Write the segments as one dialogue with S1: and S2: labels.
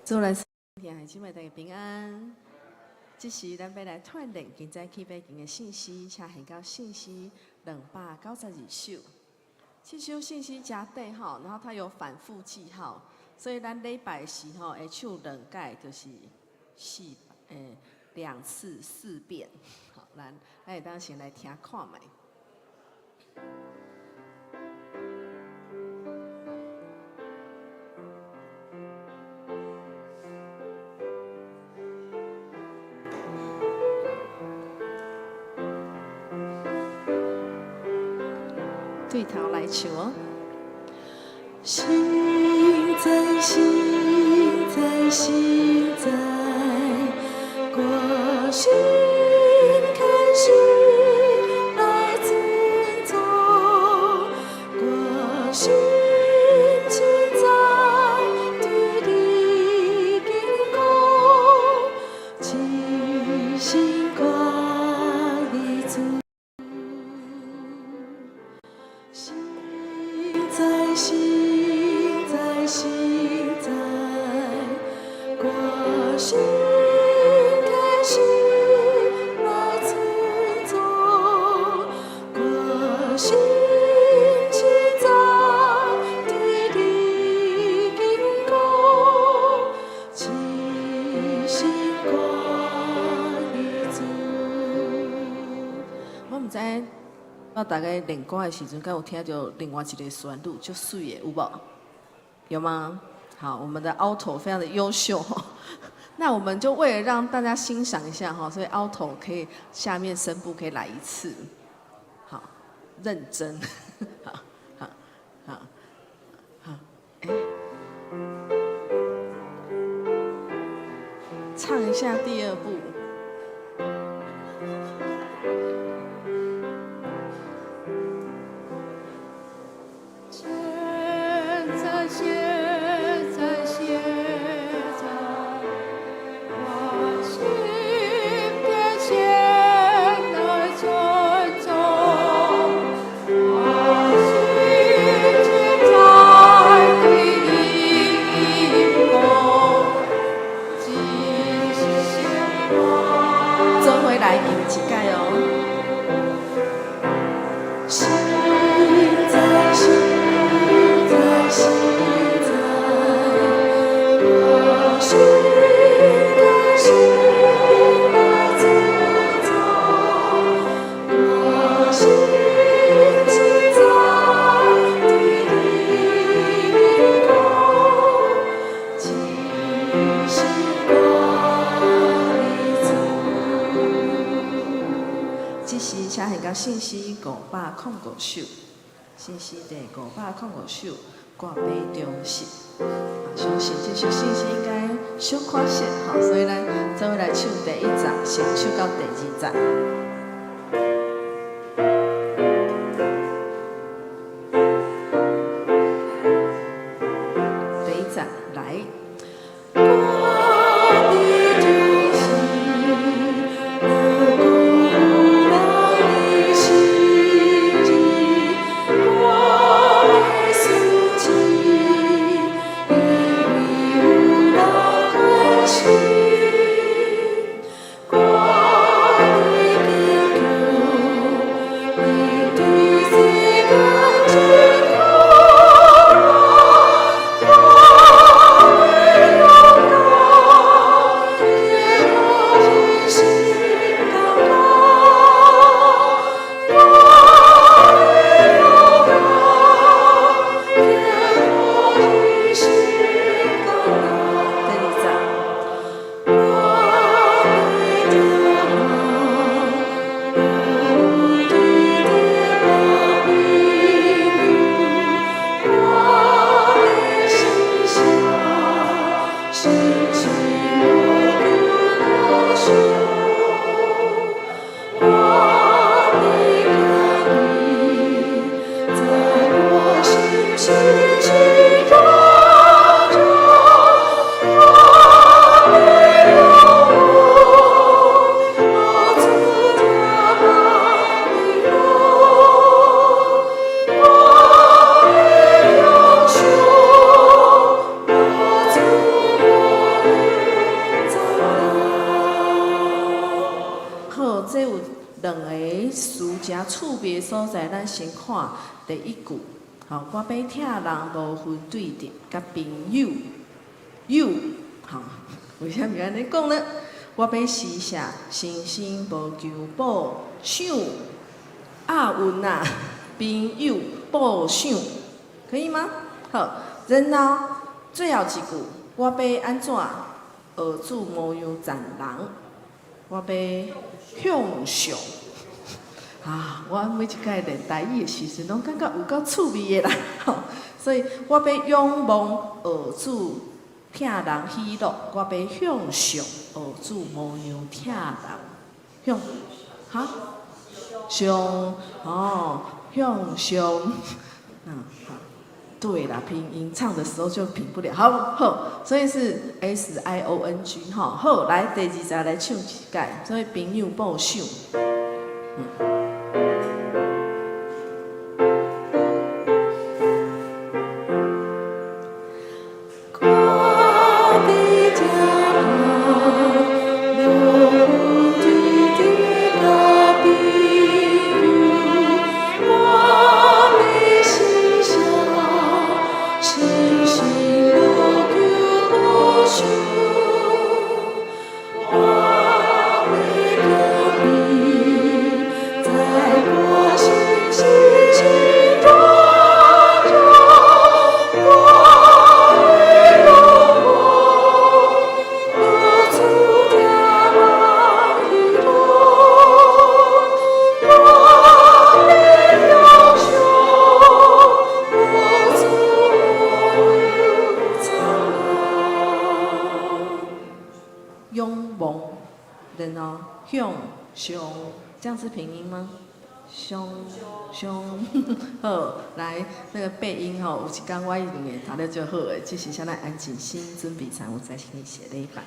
S1: 祝咱天下姊妹大家平安。这时咱要来串联今早起背经的信息，请献到信息292首。这首信息加对吼，然后它有反复记号，所以咱礼拜时吼会唱2改，就是2次4遍。好，咱会当先来听看卖。对头来唱哦。心在心在心在，我心开始来尊重，我心现在对你敬恭，真心挂你主。心在心在，我心开始来尊重，我心现在对你敬恭，真心挂你主。我唔知。大概练歌的时阵，敢有听到另外一个旋律，就水的，有无？有吗？好，我们的 alto 非常的优秀哈。那我们就为了让大家欣赏一下哈，所以 alto 可以下面声部可以来一次，好，认真，好，好，好，好，唱一下第2部。信息509首，信息第509首，歌杯中心。相信这首信息应该小可惜，所以咱做伙来唱第1站，先唱到第2站。第1站来。我所在，咱先看第一句。好，我要疼人无分对敌，甲朋友友。好，为虾米安尼讲呢？我要施舍，生生无求报想押韵啊，朋友报想，可以吗？好，然后最后一句，我要安怎？儿子模样赞人，我要向上。啊，我每一摆练台语的时阵，拢感觉有够趣味的啦，吼！所以我要仰望儿子疼人喜乐，我要向上儿子模样疼人，向哈上哦，向上，好，对啦，拼音唱的时候就拼不了，好，所以是 SIONG 哈，好，来第二再来唱一届，所以朋友报想，这样是平音吗？胸，好，来那个背音吼，有一天我一定会弹得最好的，只是现在安静心，准备才有在心里写了一版。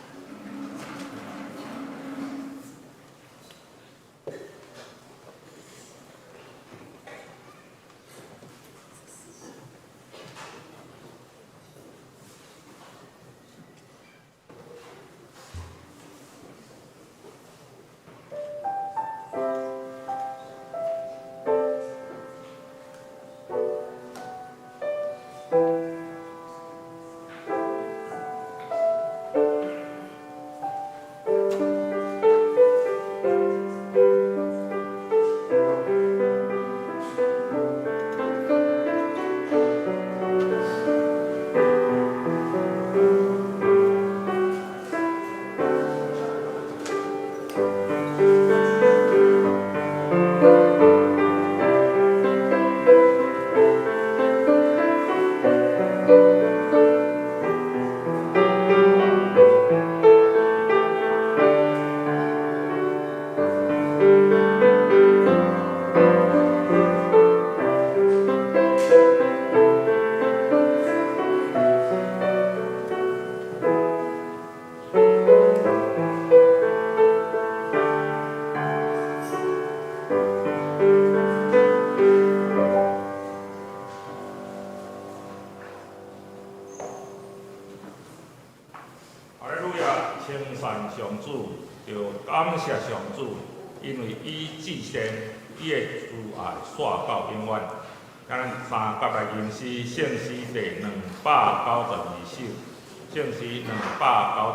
S2: 圣诗第292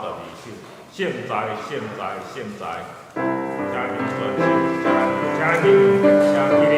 S2: 首，圣诗292首，现在，家庭专辑，家庭相系列。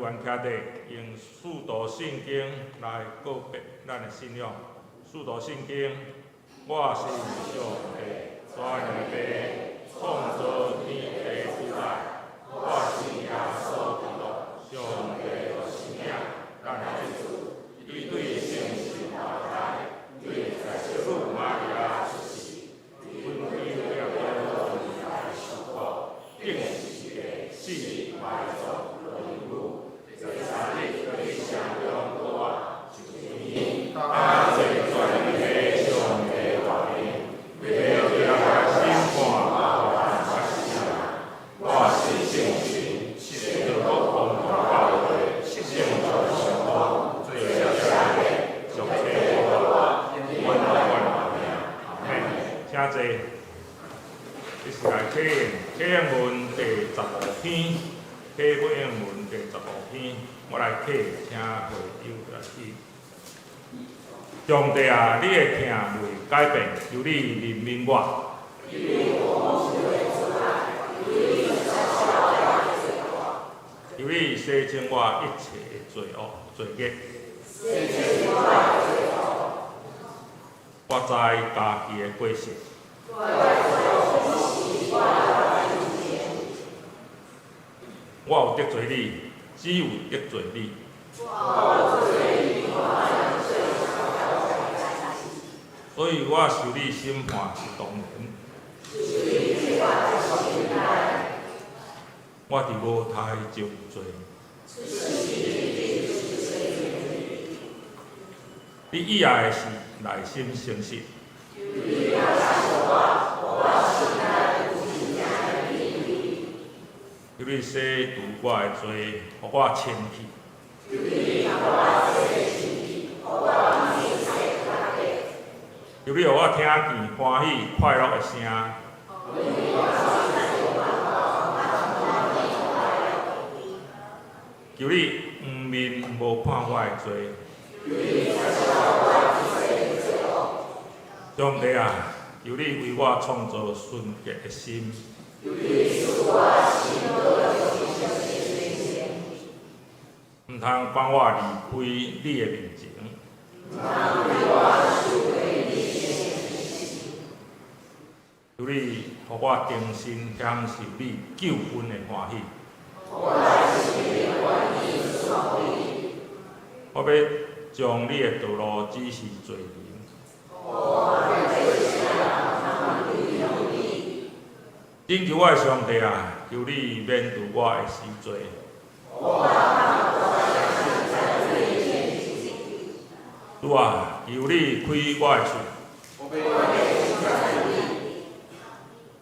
S2: 员徛底，用四道圣经来告别咱的信仰。四道圣经，我是上帝全能的创造天地主宰，我是耶稣基督，上帝的生命，咱的主，伊对圣神怀胎，对在小女玛利亚出世，分开了了来受苦，定是个死埋葬荣辱，第三日对相中国我，就是他最全能的上帝大名，为了审判我是圣神，是着国公同教会，圣教上方最小的上帝我，阮阿命，请坐。这是来启应文第15篇，启应文第15篇，我来启，请会友来记。上帝啊，你的疼未改变，由你怜悯我。由你洗净我一切的罪恶罪孽。我知家己的过失。我有得罪你，只有得罪你。所以我受你审判是当然。我伫无胎就有罪。你以后的事内心诚实。由你洗除我的罪，互我清气。由你互我听见欢喜快乐的声。求你黄面无判我的罪。上帝啊，求你为我创造纯洁的心。毋通放我离开你的面前。求你互我重新享受你救恩的欢喜。我要将你的道路指示罪人。请求我的上帝啊，求你免除我的死罪。主啊，求你开我的喙。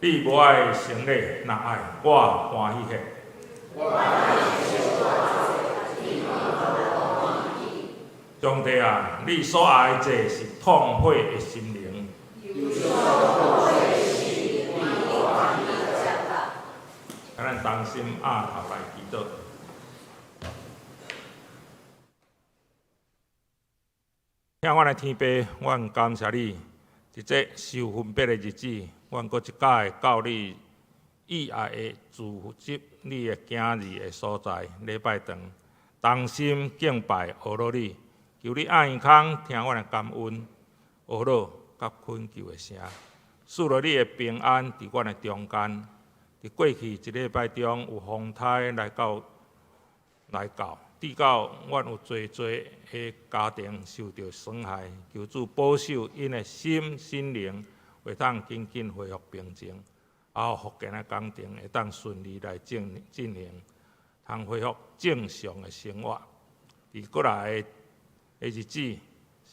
S2: 你无爱成礼，若爱我欢喜迄。上帝啊，你所爱的这是痛悔的心灵。咱同心压头来祈祷。向阮的天父，阮感谢你，伫这受分别的日子，阮搁一摆到你意爱的组织你的今日的所在礼拜堂，同心敬拜学罗你，求你安康听阮的感恩，学罗甲恳求的声，赐落你的平安伫阮的中间。伫过去一礼拜中有风台来到，直到阮有侪的家庭受到损害，求主保守因的心灵，会当紧紧恢复平静，后福建的工程会当顺利来进行，通恢复正常的生活。伫过来的日子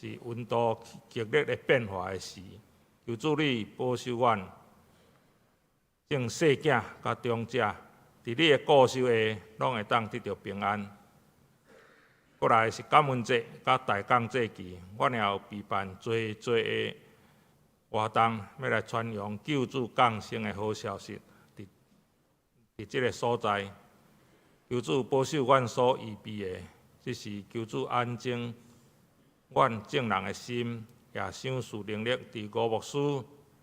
S2: 是温度剧烈的变化的时，求主你保守阮。正细囝甲长者，伫你的顾守下，拢会当得到平安。过来是感恩节甲大港节期，阮也有备办侪的活动，要来传扬救主降生的好消息。伫这个所在，求主保守阮所预备的，这是求主安静阮正人的心，也赏赐能力伫吴牧师，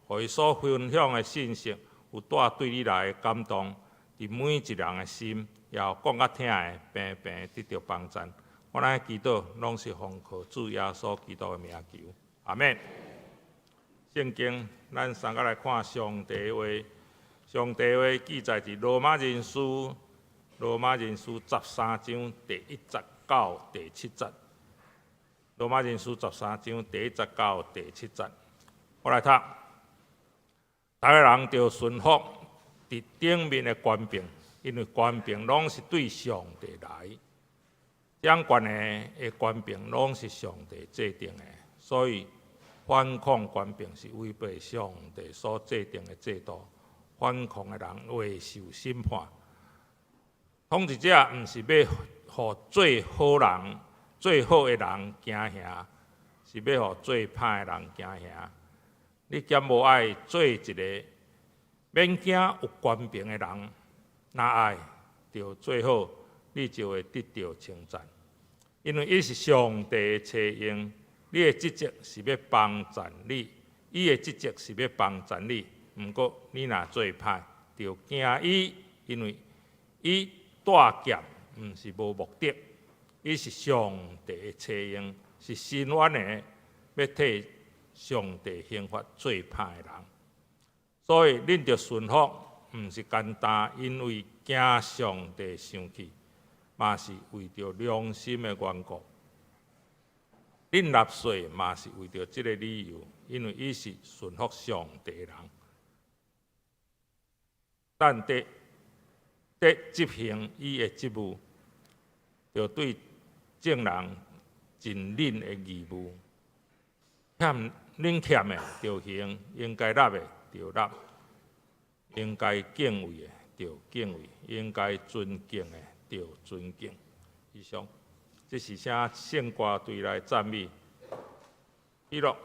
S2: 互伊所分享的信息。有带对你来的感动，伫每一人的心，也有讲较听的病病得到帮助。我咱祈祷拢是奉靠主耶稣基督的名求，阿免。圣经，咱三个来看上帝的话。上帝的话记载伫罗马人书13章第1节到第7节。罗马人书13章第1节到第7节，我来读。大家人着顺服伫顶面的权柄，因为权柄拢是对上帝来。掌权的权柄拢是上帝制定的，所以反抗权柄是违背上帝所制定的制度。反抗的人会受审判。统治者毋是要互最好的人行遐，是要互最歹的人行遐。你兼无爱做一个免惊有权柄的人，若爱着最好，你就会得到称赞。因为伊是上帝的采用，你的职责是要帮助你，伊的职责是要帮助你。毋过你若做歹，就惊伊，因为伊带剑毋是无目的，伊是上帝的采用，是伸冤的，要替上帝刑罚最歹的人。所以恁着顺服，毋是简单，因为惊上帝生气，嘛是为着良心的缘故。恁纳税嘛是为着即个理由，因为伊是顺服上帝的人。但得执行伊的职务，就对众人尽恁的义务。恁欠的就行，应该纳的就纳，应该敬畏的就敬畏，应该尊敬的就尊敬。以上，这是啥圣歌对来赞美、喜乐、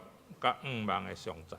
S2: 甲愿望的上赞。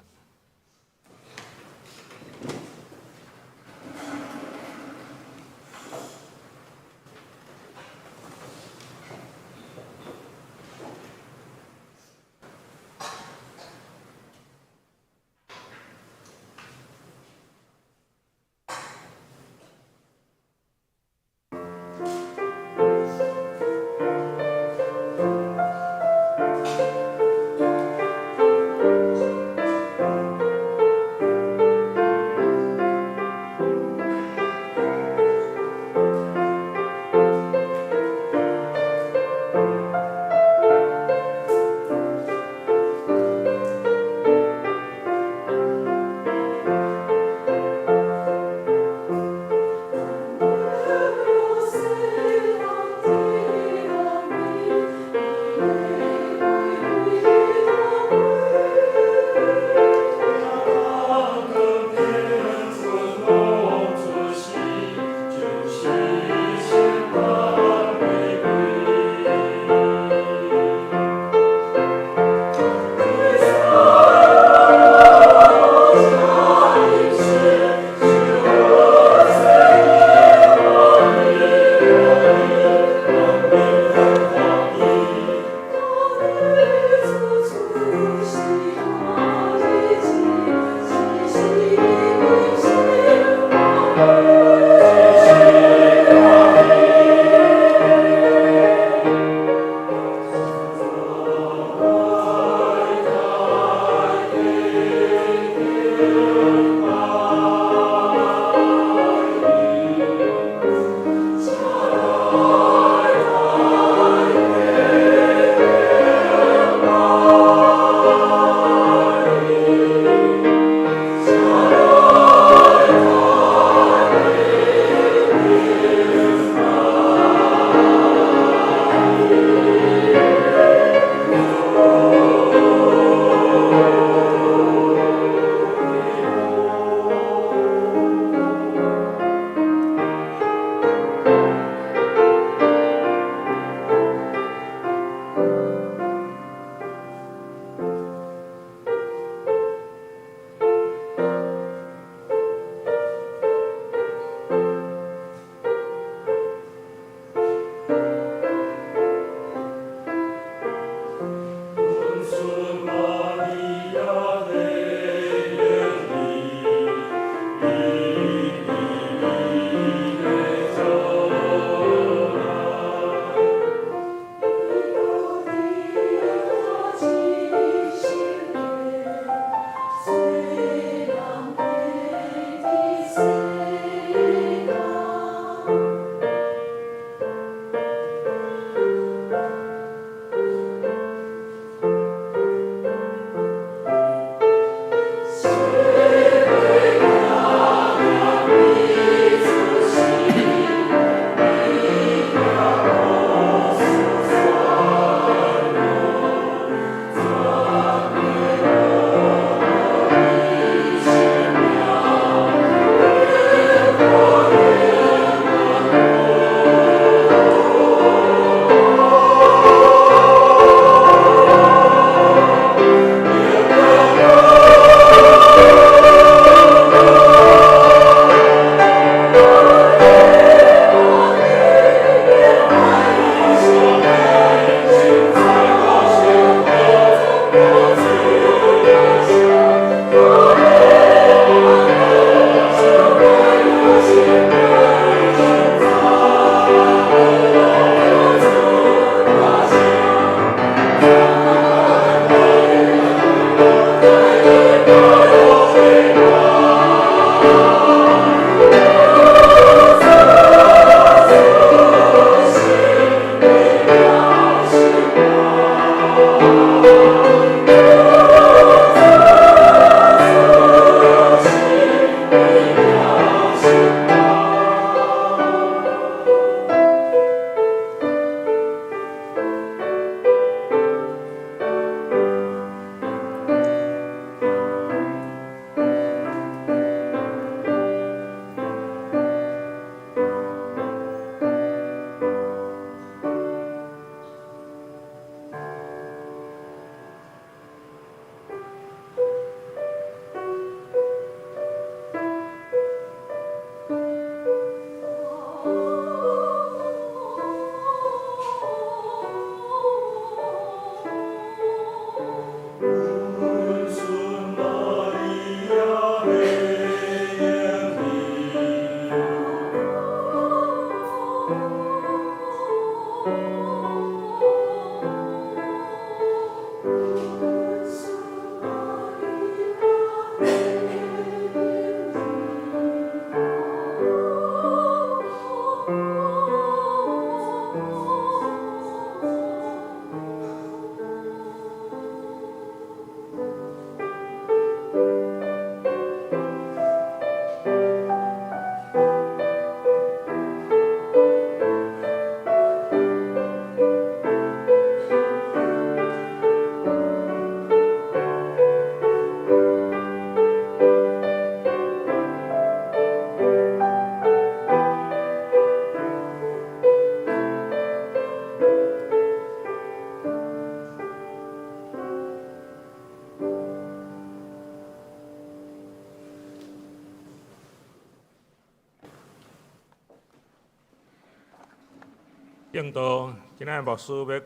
S2: 正道，今仔牧师要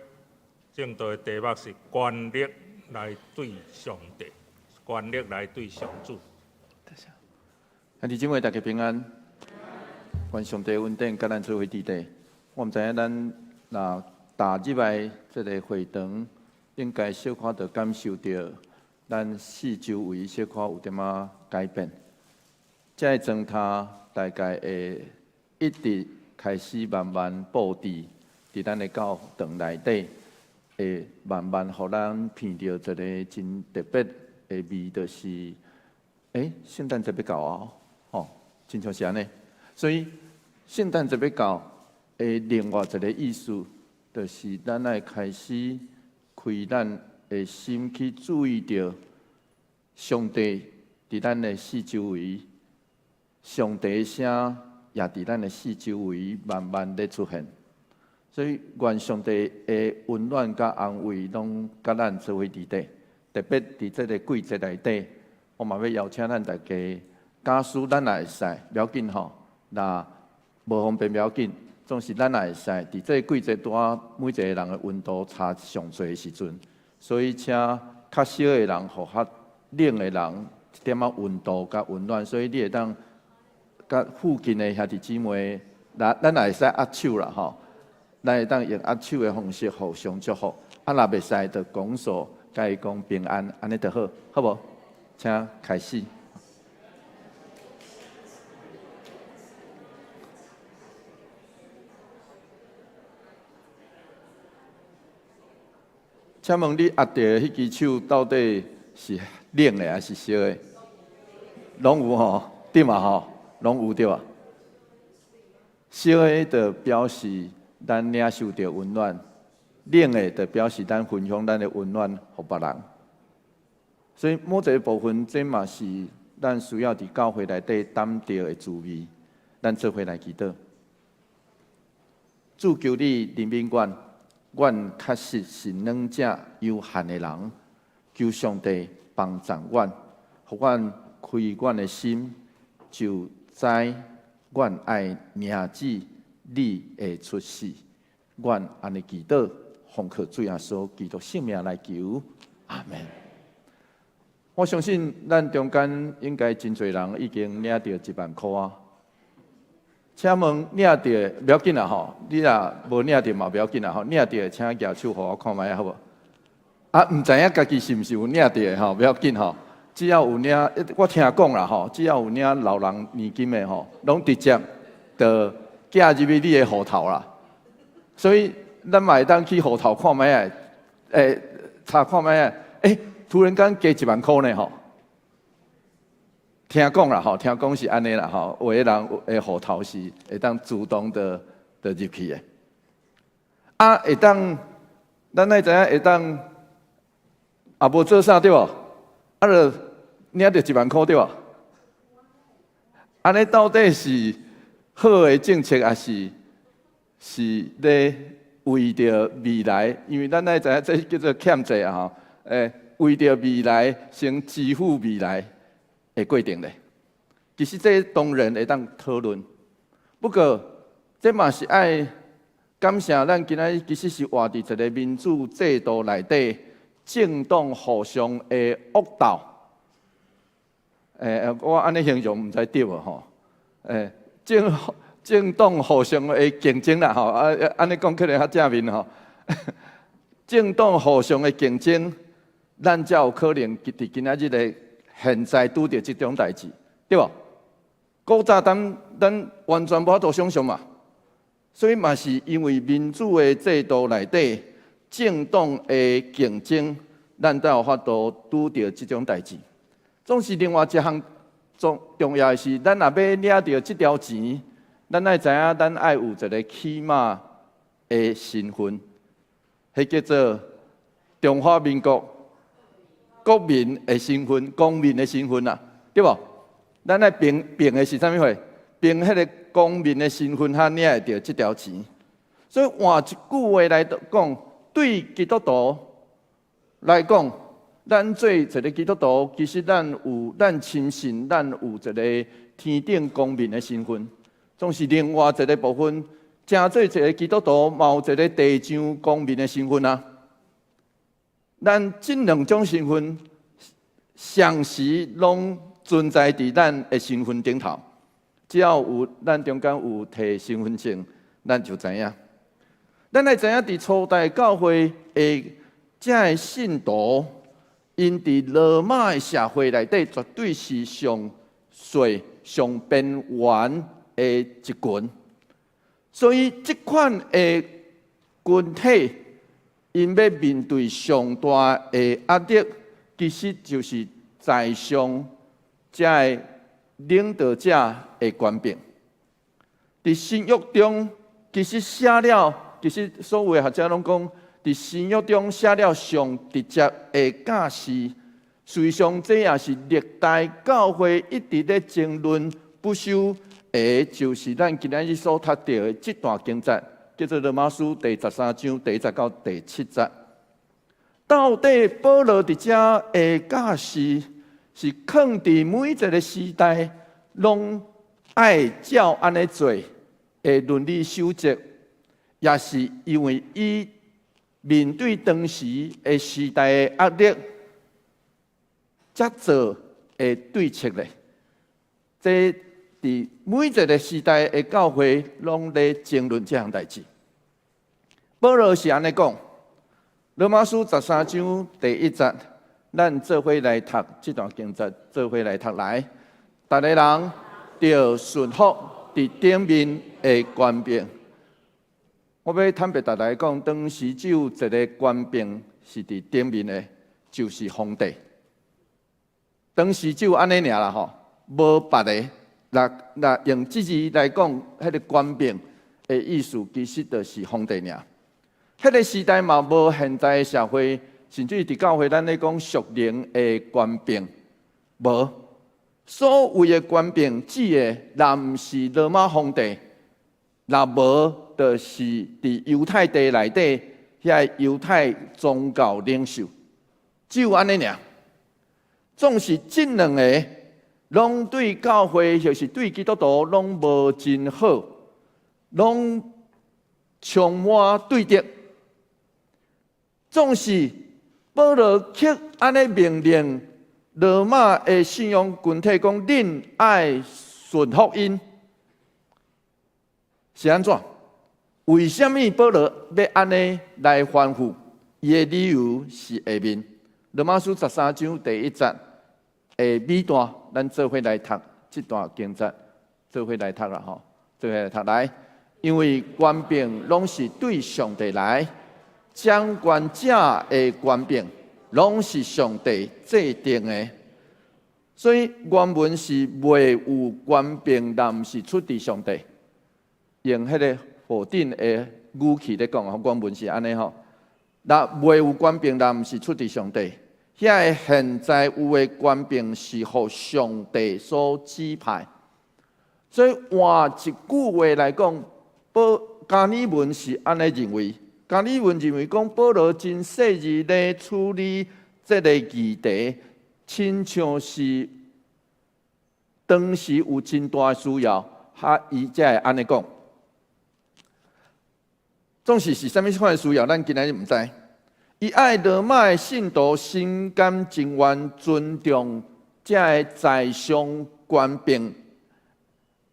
S2: 正道的题目是权力来对上帝，权力来对上主。
S3: 兄弟姊妹，大家平安。愿上帝稳定，甲咱做伙伫地。我毋知影咱若踏入来这个会堂，应该小可着感受到咱四周围小可有点仔改变。这个砖头大概会一直开始慢慢布置伫咱的教堂内底，会慢慢互咱闻到一个真特别的味，就是圣诞节要到啊！吼，真像是安尼。所以圣诞节要到的另外一个意思，就是咱爱开始开咱的心去注意到上帝伫咱的四周围，上帝的声也伫咱的四周围慢慢咧出现。所以愿上帝的温暖甲安慰，拢甲咱做伙伫地。特别伫这个季节内底，我嘛要邀请咱大家，假使咱也会使，不要紧吼，那无方便不要紧，总是咱也会使。伫这个季节段，每一个人的温度差上侪的时阵，所以请较少的人，互较冷的人一点仔温度甲温暖，所以你会当甲附近的兄弟姊妹，咱也会使握手啦吼。咱会当用握手的方式互相祝福，若袂使，就讲数，甲伊讲平安，安尼就好，好无？请开始。请问你握着迄支手到底是冷的还是烧的？拢有吼，对嘛吼，拢有对吧？烧的就表示咱领受到温暖，冷的就表示咱分享咱的温暖互别人。所以某一个部分，这嘛是咱需要伫教会内底担着的滋味。咱做伙来祈祷。主求你怜悯阮，阮确实是软者有限的人，求上帝帮助阮，互阮开阮的心，就知阮爱名字。你会出世，愿安尼祈祷，奉靠主耶稣基督圣名来求，阿门。我相信咱中间应该真侪人已经领到10000块啊。请问领到不要紧啦吼，你若无领到嘛不要紧啦吼，领到请举手互我看卖好无？啊，毋知影家己是毋是有领到的吼，不要紧吼，只要有领，我听讲啦吼，只要有领老人年金的吼，拢直接的。寄入去你的户头啦，所以咱嘛会当去户头看卖啊，查看卖啊，突然间加10000块呢吼，听讲啦吼，听讲是安尼啦吼，有的人的户头是会当自动的入去的，啊会当，咱爱知影会当，也无做啥对无？啊就领着10000块对无？安尼到底是？好的政策也是咧为着未来，因为咱爱知影这叫做欠债啊吼，为着未来先支付未来的规定咧。其实这当然会当讨论，不过这嘛是爱感谢咱今仔其实是活伫一个民主制度内底，政党互相的恶斗。我安尼形容毋知对无吼？政党互相的竞争啦，吼，安尼讲可能较正面吼。政党互相的竞争，咱才有可能伫今仔日的现在拄着即种代志，对无？古早咱完全无法度想象嘛，所以嘛是因为民主的制度内底，政党的竞争，咱才有法度拄着即种代志。总是另外一项重要的是，咱若要领到即条钱，咱爱知影，咱爱有一个起码的身份，迄叫做中华民国国民的身份、公民的身份啊，对无？咱爱凭的是啥物货？凭迄个公民的身份，才领会到即条钱。所以换一句话来讲，对基督徒来讲，咱做一个基督徒，其实咱亲信，咱有一个天顶公民的身份，总是另外一个部分，正做一个基督徒，嘛有一个地上公民的身份啊。咱即两种身份，常时拢存在伫咱的身份顶头。只要有咱中间有摕身份证，咱就知影。咱来知影，伫初代教会的这个信徒，因伫罗马的社会内底，绝对是上细、上边缘的一群。所以，这款的群体，因要面对上大的压力，其实就是在上这个领导者的权柄。伫新约中，其实写了，其实所有的学者拢讲，伫新约中写了上直接的教示。实际上，这也是历代教会一直咧争论不休的，就是咱今仔日所读到的这段经节，叫做《罗马书》第13章第1节到第7节。到底保罗伫遮的教示是肯定每一个时代拢爱照安尼做的伦理守则，也是因为伊面对当时的时代的压力，才做的对策咧。这伫每一个时代的教会拢咧争论这项代志。保罗是安尼讲，《罗马书》13章第1节，咱做伙来读这段经节，做伙来读来。逐个人着顺服伫顶面的权柄。我要坦白大家讲，当时只有一个权柄是伫顶面的，就是皇帝。当时只有安尼尔啦吼，无别个。若用这字来讲，迄个权柄的意思，其实就是皇帝尔。迄个时代嘛，无现在的社会，甚至伫教会，咱咧讲属灵的权柄，无。所谓的权柄，指的若毋是罗马皇帝，若无，就是伫犹太地内底遐犹太宗教领袖，只有安尼尔。总是这两个，拢对教会，就是对基督徒，拢无真好，拢充满对敌。总是保罗却安尼命令罗马的信仰群体讲：恁爱顺服因，是安怎？为什么保罗要安尼来吩咐？伊的理由是下面。罗马书13章第1节的尾段，咱做伙来读这段经节，做伙来读啦吼，做伙来读来。因为权柄拢是对上帝来。掌权者的权柄，拢是上帝制定的，所以原文是未有权柄，但毋是出自上帝。用迄个否定的语气咧讲，原文是安尼吼。那未有权柄，但毋是出自上帝。遐个现在有的权柄是予上帝所指派。所以换一句话来讲，加尔文是安尼认为。加尔文认为讲，保罗真细致咧处理这个议题，亲像是当时有真大的需要，伊才会安尼讲。总是啥物款的需要，咱今仔日毋知。伊爱罗马的信徒心甘情愿尊重这个在上权柄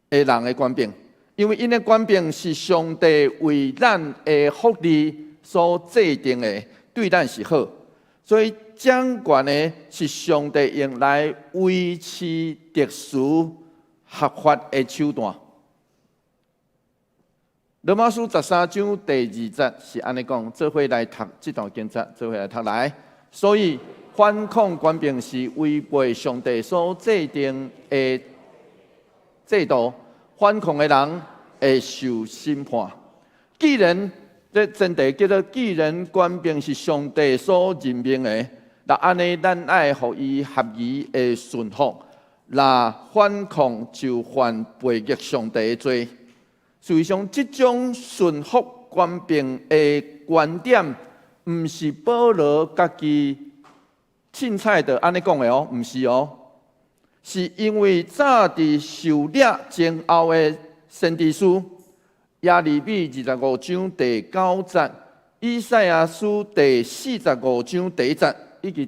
S3: 的人的权柄，因为因的官兵是上帝为咱的福利所制定的，对咱是好，所以掌权的是上帝用来维持特殊合法的手段。罗马书13章第2节是安尼讲，做伙来读这段经节，做伙来读来。所以反抗官兵是违背上帝所制定的制度，反抗的人会受审判。既然这真题叫做，既然官兵是上帝所任命的，那安尼咱爱互伊合宜的顺服，那反抗就犯背逆上帝的罪。事实上，这种顺服官兵的观点，毋是保罗家己凊彩的安尼讲的哦，毋是哦，是因为早伫受掠前后的先知书，耶利米25章第9节，以赛亚书第45章第1节，以及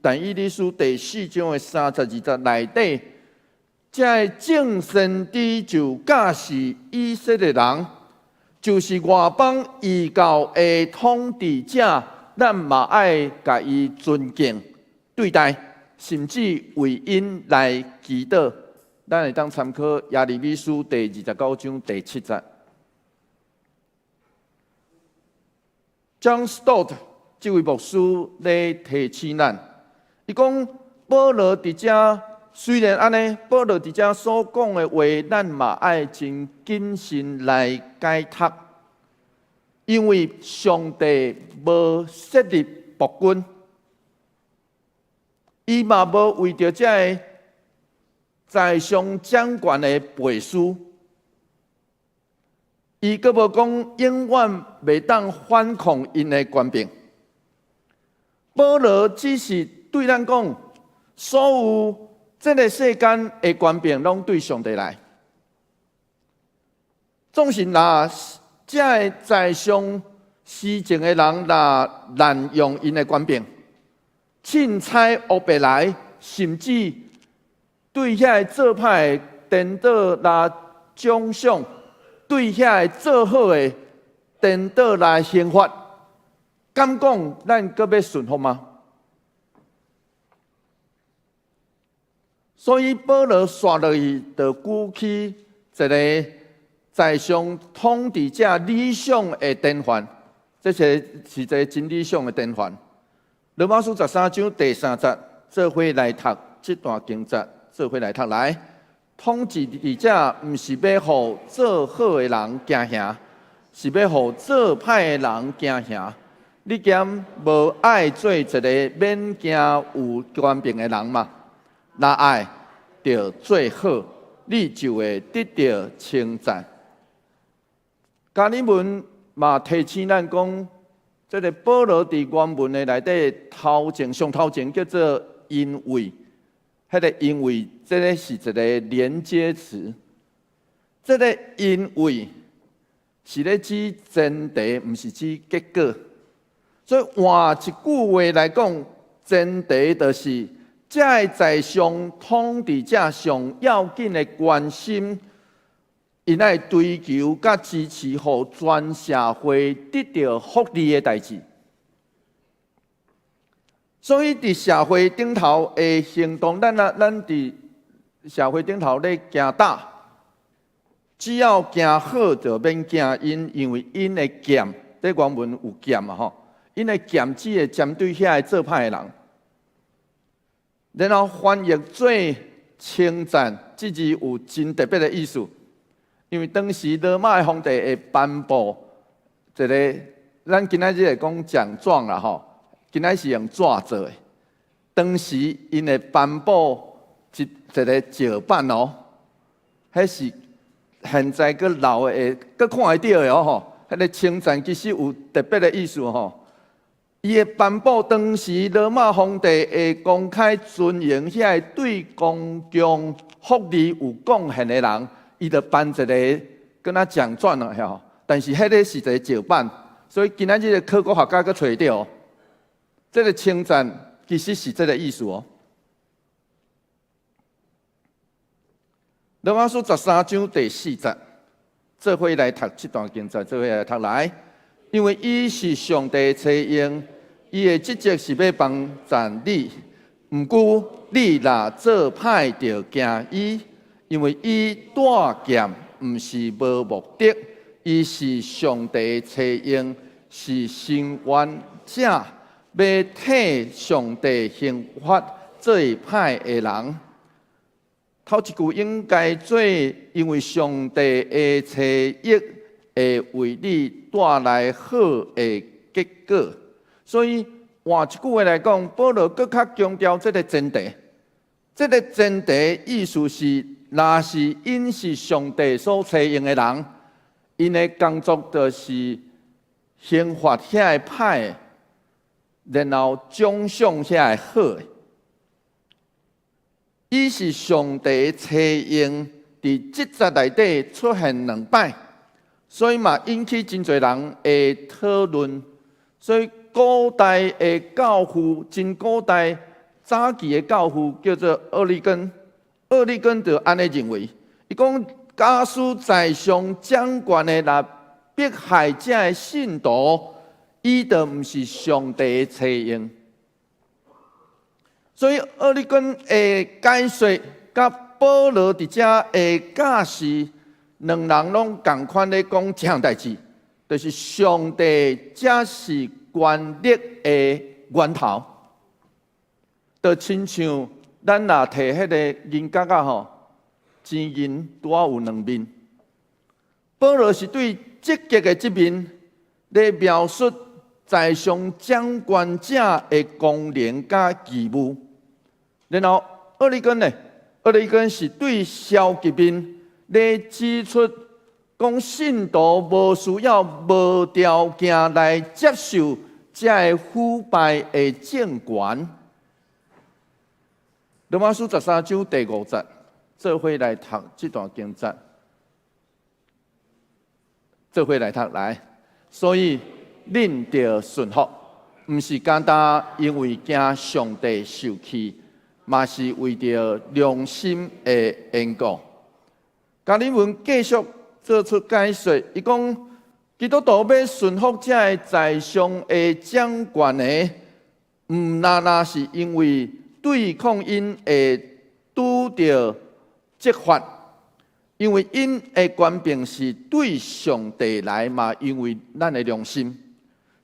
S3: 但以理书第4章的32节内底。这正先知就假示以色列人，就是外邦异教的统治者，咱嘛爱甲伊尊敬对待，甚至为因来祈祷。咱会当参考耶利米书第29章第7节。John Stott 这位牧师咧提醒咱，伊讲保罗伫遮。虽然安尼，保罗伫遮所讲的话，咱嘛爱真谨慎来解读，因为上帝无设立暴君，伊嘛无为着这个在上掌权的背书，伊阁无讲永远袂当反抗因的官兵。保罗只是对咱讲，所有这个世间的官兵拢对上帝来，总是若这个在上施政的人若滥用因的官兵，凊彩恶白来，甚至对遐个做歹的颠倒来奖赏，对遐个做好的颠倒来刑罚，敢讲咱阁要顺服吗？所以保罗刷落去，就举起一个在上统治者理想的典范，这是一个真理想的典范。罗马书13章第3节，做伙来读这段经节，做伙来读来。统治者毋是要互做好的人惊吓，是要互做歹的人惊吓。你兼无爱做一个免惊有官兵的人嘛？若爱着做好，你就会得到称赞。加尔文嘛提醒咱讲，这个保罗伫原文的内底上头前叫做因为，迄个因为，这个是一个连接词。这个因为是咧指前提，毋是指结果。所以换一句话来讲，前提就是这个在上统治者上要紧的关心，因爱追求甲支持，互全社会得到福利的代志。所以伫社会顶头的行动，咱伫社会顶头咧行大，只要行好就免惊因，因为因的剑，在原文有剑嘛吼。因的剑只会针对遐个做歹的人，然后翻译做称赞，这字有真特别的意思。因为当时罗马的皇帝会颁布一个，咱今仔日会讲奖状啦吼，今仔是用纸做的。当时因会颁布一个石板哦，迄是现在阁留的，阁看会到的哦吼。迄个称赞其实有特别的意思吼。伊会颁布当时罗马皇帝会公开尊迎遐个对公共福利有贡献的人，伊就颁一个跟他奖状了吼。但是迄个是一个石板，所以今仔日的考古学家阁找到，这个称赞其实是这个意思哦。罗马书13章第4节，做伙来读这段经节，做伙来读来。因为伊是上帝找用，伊的职责是要帮助你。毋过你若做歹，着惊伊，因为伊带剑毋是无目的，伊是上帝找用，是伸冤者，要替上帝刑罚做歹的人。头一句应该做，因为上帝的差役会为你带来好的结果。所以换一句话来讲，保罗更较强调这个前提。这个前提意思是，若是因是上帝所差用的人，因的工作就是刑罚遐个歹的，然后奖赏遐个好的。伊是上帝差用，伫即节内底出现2摆，所以嘛引起真侪人的讨论。所以古代的教父，真古代早期的教父叫做厄里根，厄里根就安尼认为，伊讲假使在上掌权的若迫害者的信徒，伊就毋是上帝的差用。所以厄里根的解说甲保罗伫遮的假释，两人拢共款咧讲一项代志，就是上帝才是权力的源头。就亲像咱若摕迄个银角啊吼，钱银拄仔有2面。保罗是对积极的这面来描述在上掌权者的功能甲义务。然后厄里根呢？厄里根是对消极面来指出，讲信徒无需要无条件来接受这个腐败的政权。罗马书13章第5节，做伙来读这段经节，做伙来读来。所以恁着顺服，毋是简单因为惊上帝受气。嘛是为着良心的缘故。加里文继续做出解说，伊讲基督徒要顺服这个在上的掌权的，毋单单是因为对抗因会拄着责罚，因为因的权柄是对上帝来嘛，因为咱的良心，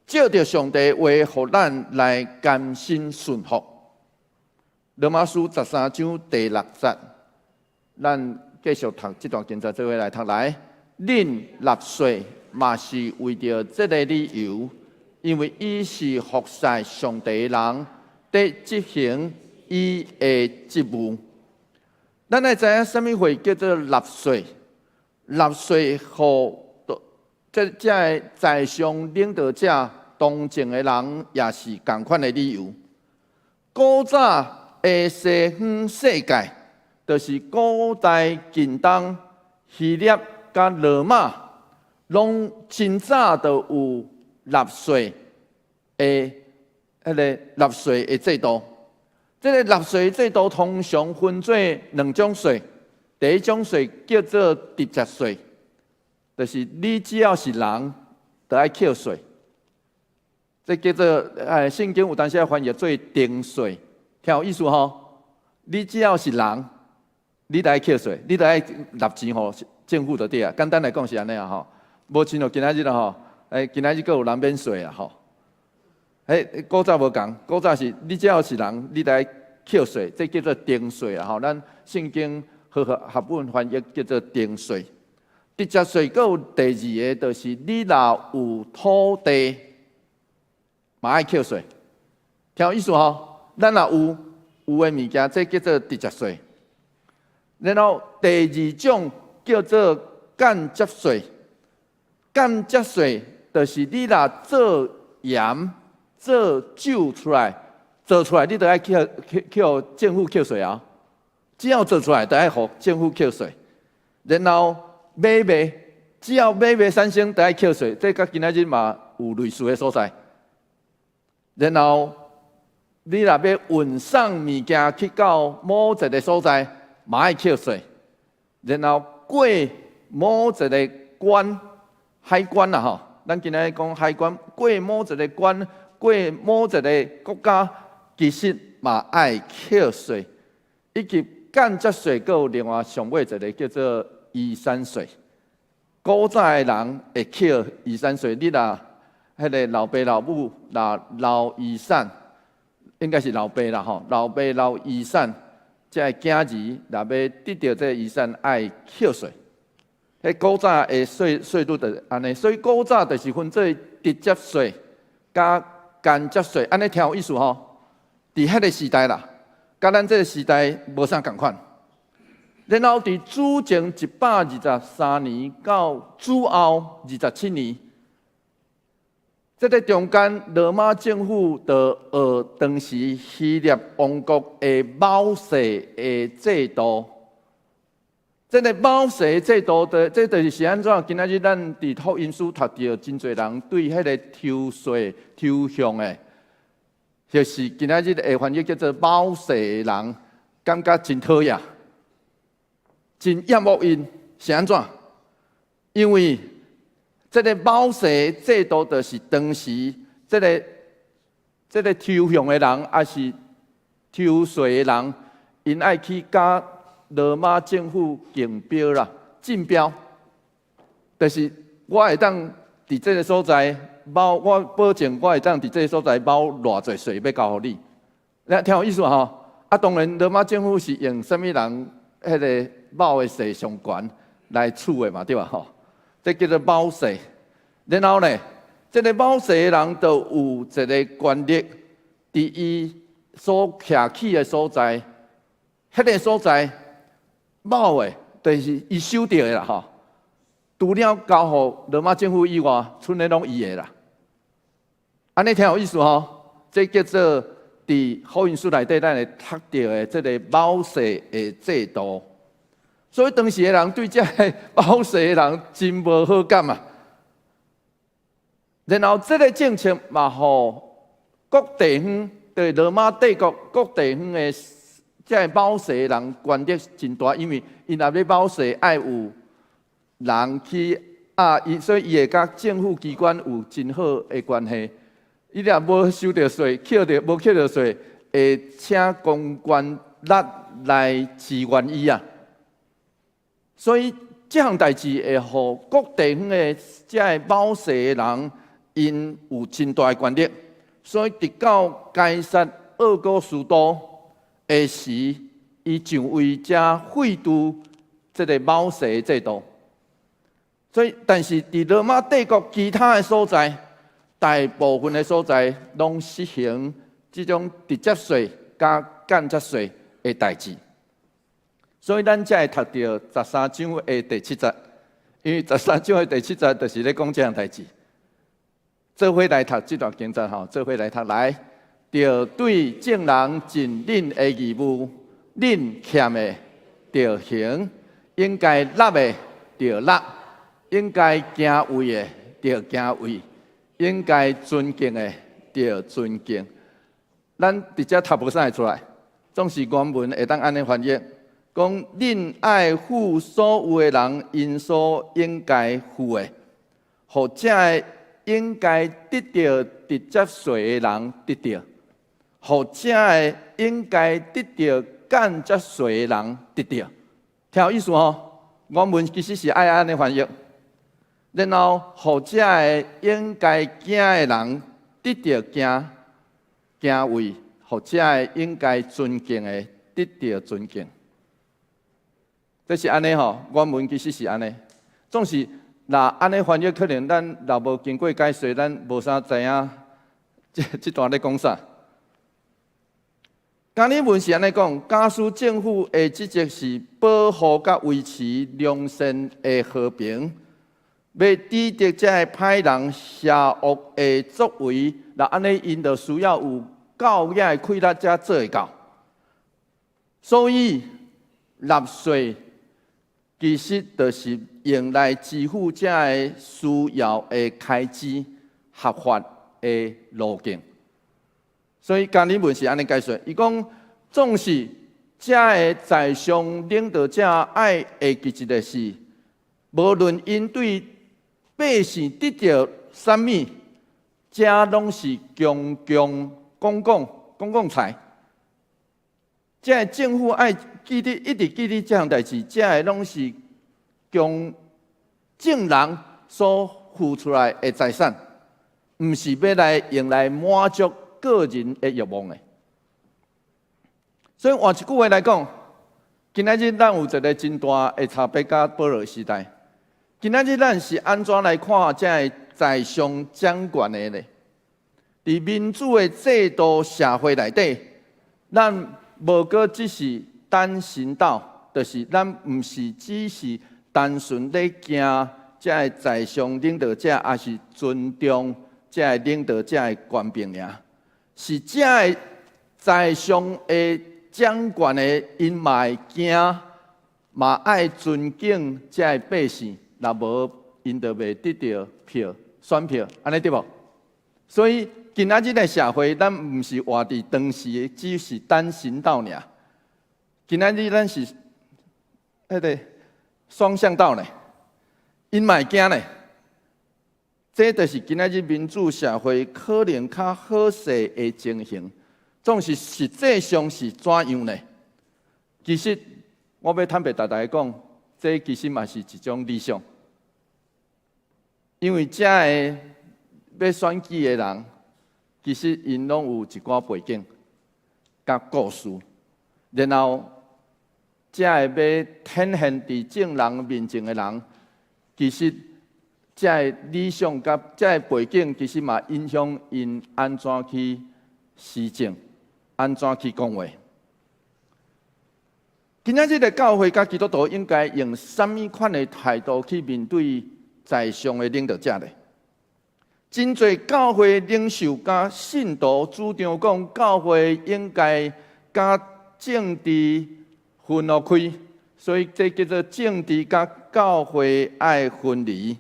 S3: 照着上帝话，互咱来甘心顺服。罗马书13章第6节，咱继续读这段经节，做伙来读来。恁纳税嘛是为着这个理由，因为伊是服侍上帝的人，得执行伊的职务。咱来知影什么话叫做纳税？纳税互这个在上领导者同情的人，也是同款的理由。古早的西方世界，就是古代近东希腊甲罗马，拢真早就有纳税的纳税的制度。这个纳税制度通常分做2种税，第一种税叫做直接税，就是你只要是人，就要扣税。这叫做圣经有当时翻译做丁税。听有意思吼？你只要是人，你就要扣税，你就要纳钱吼政府就对啊。简单来讲是安尼啊吼。无亲像今仔日啦吼，今仔日佫有人免税啊吼。古早无共，古早是你只要是人，你就要扣税，这叫做丁税啊吼。咱圣经合本翻译叫做丁税。直接税佫有第2个，就是你若有土地，嘛爱扣税。听有意思吼？咱若有的物件，这叫做直接税。然后第2种叫做间接税。间接税就是你若做盐、做酒出来，做出来你就要扣政府扣税啊。只要做出来，就要互政府扣税。然后买卖，只要买卖产生，就要扣税。这甲今仔日嘛有类似的所在。然后你若要运送物件去到某一个所在，嘛要扣税。然后过某一个关，海关啦吼。咱今仔讲海关，过某一个关，过某一个国家，其实嘛爱扣税，以及间接税，阁有另外上尾一个叫做移山税。古早的人会扣移山税，你若迄个老爸老母老遗产，应该是老爸啦吼，老爸老遗产，才会囝儿若要得到这个遗产爱扣税。迄古早的税率就是安尼，所以古早就是分做直接税加间接税，安尼听有意思吼。伫迄个时代啦，甲咱这个时代无啥共款。然后伫主前123年到主后27年，这个中间罗马政府就学当时希腊王国的某税的制度。这个某税制度的，这就是安怎？今仔日咱伫福音书读到真侪人对迄个抽税抽象的，就是今仔日的翻译叫做某税的人，感觉真讨厌，真厌恶因是安怎？因为这个某税制度就是当时这个抽象的人，也是抽税的人，因爱去甲罗马政府竞标啦，竞标，就是我会当伫这个所在包，我保证我会当伫这个所在包偌济税要交互你。你听有意思吼？啊，当然罗马政府是用什么人迄个包的税上悬来处的嘛，对吧？吼，这叫做包税。然后呢，这个包税的人就有一个权力，伫伊所徛起的所在，迄个所在。某诶，就是伊收到诶啦吼，除了交互罗马政府以外，剩诶拢伊诶啦。安尼听有意思吼？这叫做伫福音书内底咱会读到诶，这个某税诶制度。所以当时诶人对这个某税诶人真无好感啊。然后这个政策嘛，互各地方对罗马帝国各地方诶。这包税的人权力真大，因为伊若要包税，爱有人去所以伊会甲政府机关有真好的关系。伊若无收到税，无扣到税，会请公关力来支援伊啊。所以这项代志会互各地方的这包税的人，因有真大的权力。所以直到该撒奥古斯都。下时，伊上位才废除这个某税制度。所以，但是伫罗马帝国其他的所在，大部分的所在拢实行这种直接税加间接税的代志。所以，咱才会读到13章的第7节，因为13章的第7节就是咧讲这样代志。做伙来读这段经节吼，做伙来读来。着对正人尽恁的义务，恁欠的着行，应该纳的着纳，应该敬畏的着敬畏，应该尊敬的着尊敬。咱直接读无啥会出来，总是原文会当安尼翻译，讲恁爱付所有的人因所应该付的，或者应该得到直接税的人得到。或者应该得到间接税的人得到，听有意思吼？原文其实是爱安尼翻译。然后或者应该敬的人得到敬畏，或者应该尊敬的得到尊敬。这是安尼吼，原文其实是安尼。总是若安尼翻译，可能咱若无经过解说，咱无啥知影这段咧讲啥。今日文是安尼讲，加苏政府的职责是保护甲维持良善的和平，要抵敌这个歹人邪恶的作为。那安尼因就需要有够野的气力才做会到。所以纳税其实就是用来支付这个需要的开支合法的路径。所以今日文是安尼解说，伊讲，总是这个在上领导者爱会记一个是，无论因对百姓得到啥物，这拢是公共财。这政府爱一直记得这项代志，这拢是供正人所付出来的财产，毋是要来用来满足个人的欲望的。所以换一句话来讲，今仔日咱有一个真大的差别，甲保罗时代。今仔日咱是安怎来看这个在上掌权的呢？伫民主的制度社会内底，咱无过只是单行道，就是咱毋是只是单纯咧行这个在上领导者，也是尊重这个领导者的权柄尔，是这个在上的掌权的因嘛会惊，嘛爱尊敬这个百姓，若无因就袂得到选票，安尼对无？所以今仔日的社会，咱毋是活伫当时只是单行道尔，今仔日咱是迄个双向道呢，因嘛会惊呢。这就是今仔日民主社会可能较好势的情形。总是实际上是怎样呢？其实我要坦白大家讲，这其实嘛是一种理想，因为这个要选举的人，其实因拢有一寡背景、甲故事，然后这个要呈现伫正人面前的人，其实这个理想甲这个背景，其实嘛影响因安怎去施政。安怎去讲话？今仔日的教会甲基督徒应该用什么款的态度去面对在上的领导者呢？真侪教会领袖甲信徒主张讲，教会应该甲政治分开，所以这叫做政治甲教会爱分离。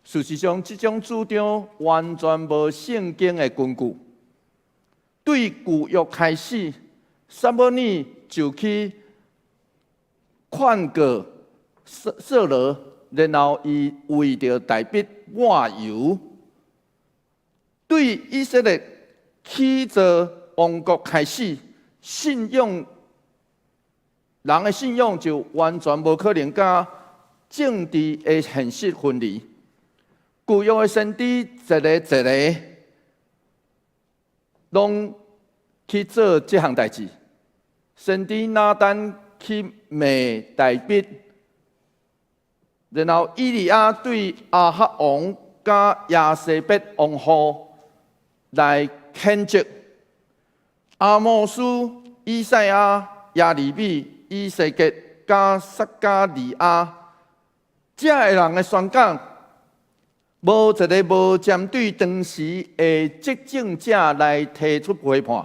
S3: 事实上，这种主张完全无圣经的根据。对旧约开始，撒母耳就去劝告扫罗，然后伊为着大卫抹油。对以色列起造王国开始，信仰人的信仰就完全无可能甲政治的现实分离。旧约的先知一个拢去做这项代志，先知拿单去骂大卫，然后以利亚对亚哈王甲亚西别王后来谴责，阿摩斯、以赛亚、亚利米、以西结甲撒加利亚，这个人的宣讲。无一个无针对当时的执政者来提出批判。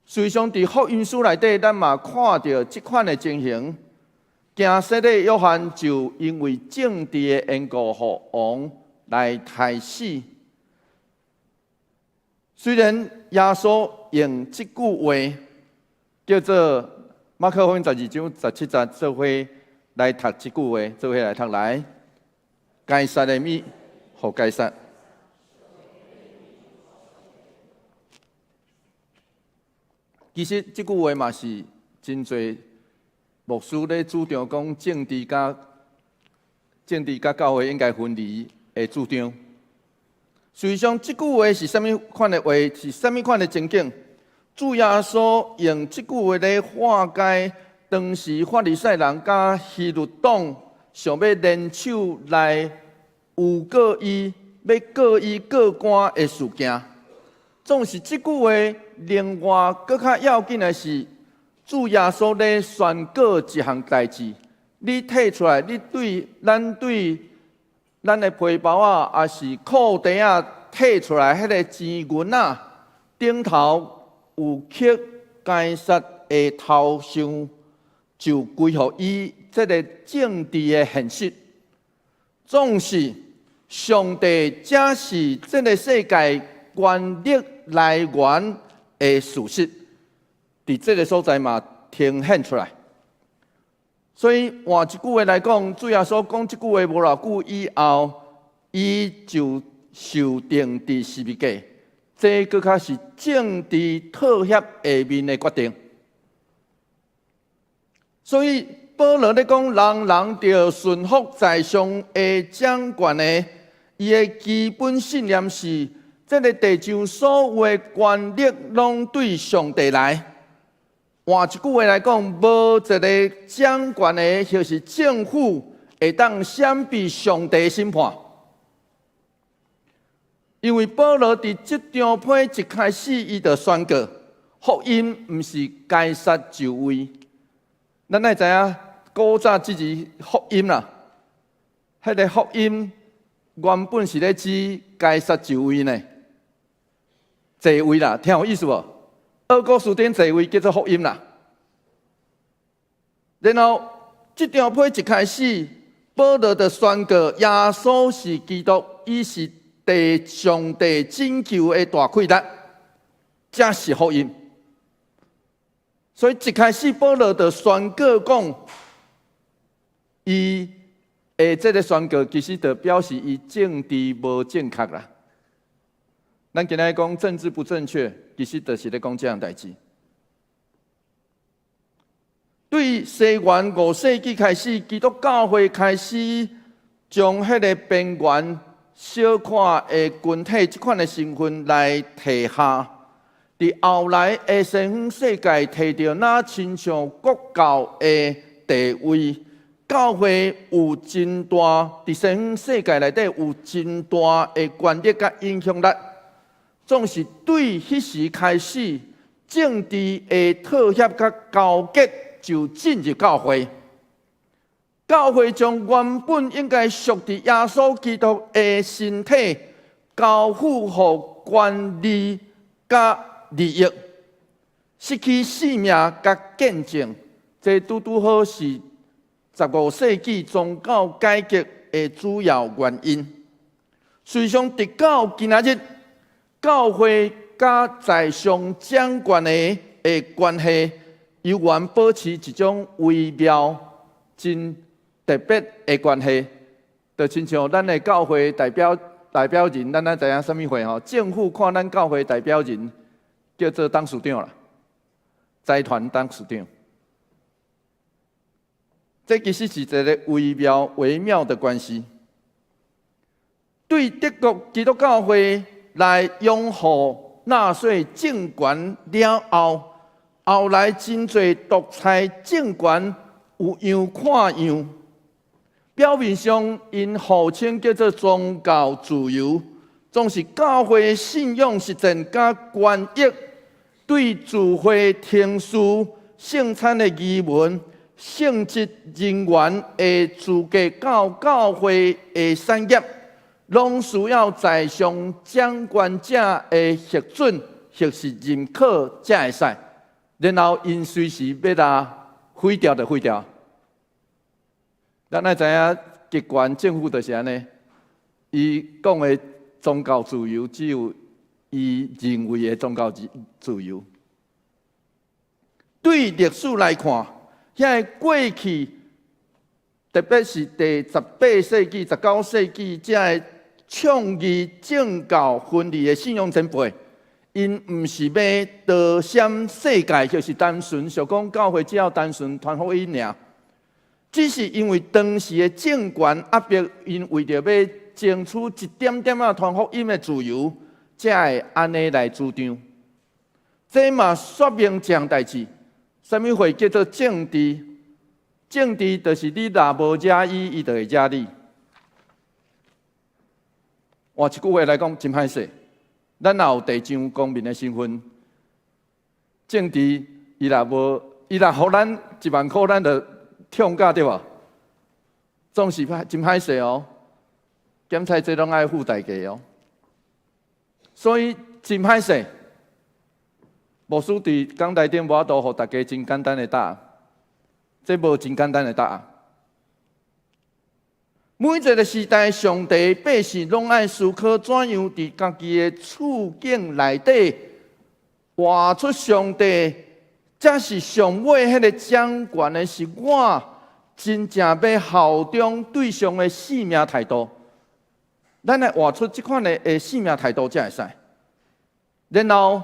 S3: 实际上，伫福音书内底，咱嘛看到这款的情形。行洗的约翰就因为政治的缘故，互王来杀死。虽然耶稣用这句话叫做马可福音12章17节，做伙来读这句话，做伙来读来。该撒的物，互该撒。其实这句话嘛是真侪牧师咧主张讲政治甲教会应该分离的主张。实际上，这句话是什么款的话？是什么款的情景？主耶稣用这句话来化解当时法利赛人甲希律党想要联手来诬告伊，要告伊过官的事件。总是这句话，另外更较要紧的是，主耶稣咧宣告一项代志，你摕出来，你对咱的皮包啊，也是裤袋啊，摕出来，迄个钱银啊，顶头有刻该撒的头像，就归乎伊这个政治的现实。总是上帝才是这个世界权力来源的事实，伫这个所在嘛呈现出来。所以换一句话来讲，主耶稣讲这句话无偌久以后，伊就受定伫十字架，这搁较是政治妥协下面的决定。所以保罗咧讲，人人着顺服在上的掌权的，伊的基本信念是，这个地上所有的权力拢对上帝来。换一句话来讲，无一个掌权的或是政府会当闪避上帝的审判。因为保罗伫这张批一开始，伊就宣告，福音毋是该杀就位。咱爱知影，古早即字福音啦，迄个福音原本是咧指该杀就位呢，座位啦，听有意思无？二古书典座位叫做福音啦。然后这张批一开始，保罗就宣告耶稣是基督，伊是上帝拯救的大溃烂，这是福音。所以一开始保罗就宣告讲，伊的这个宣告其实就表示伊政治无正确啦。咱今日讲政治不正确，其实就是咧讲这样代志。对西元5世纪开始，基督教会开始将迄个边缘小看的群体这款的身份来提下，伫后来的西方世界摕到那亲像国教的地位，教会有真大伫西方世界内底有真大的权力甲影响力。总是对迄时开始，政治的妥协甲交结就进入教会。教会将原本应该属伫耶稣基督的身体，交付互权力甲利益，失去性命甲见证。这拄拄好是15世纪宗教改革的主要原因。随上直到今仔日，教会甲在上掌权的关系，犹原保持一种微妙、真特别的关系。就亲像咱的教会代表人，咱知影什么会吼？政府看咱教会代表人叫做董事长啦，财团董事长。这其实是一个微妙的关系。对德国基督教会来拥护纳粹政权了后，后来真侪独裁政权有样看样，表面上因号称叫做宗教自由，总是教会信仰实践甲权益对聚会听书、圣餐的仪文、圣职人员的资格到教会的产业，拢需要在上掌权者的核准、或是认可才会使。然后因随时要啦毁掉就毁掉。咱爱知影，极权政府就是安尼，伊讲的宗教自由，只有伊认为的宗教自由。对历史来看，遐过去，特别是第18世纪、19世纪，这个倡议政教分离的信仰前辈，因毋是要得闪世界，就是单纯想讲教会只要单纯传福音尔。只是因为当时的政权压迫，因为着要争取一点点啊传福音的自由，才会安尼来主张。这嘛说明一项代志，什么会叫做政治？政治就是你若无惹伊，伊就会惹你。换一句话来讲，真歹势。咱若有地上公民的身份，政治伊若互咱1万块，咱就痛价对无？总是真歹势哦。检查这拢爱付代价哦。所以真歹势。牧师伫讲台顶无法度，互大家真简单的答案。这无真简单的答案。每一个时代，上帝百姓拢爱思考怎样伫家己的处境内底活出上帝。这是上尾迄个掌权的是我真正要效忠对上的使命态度。咱来活出即款的生命态度才会使。然后，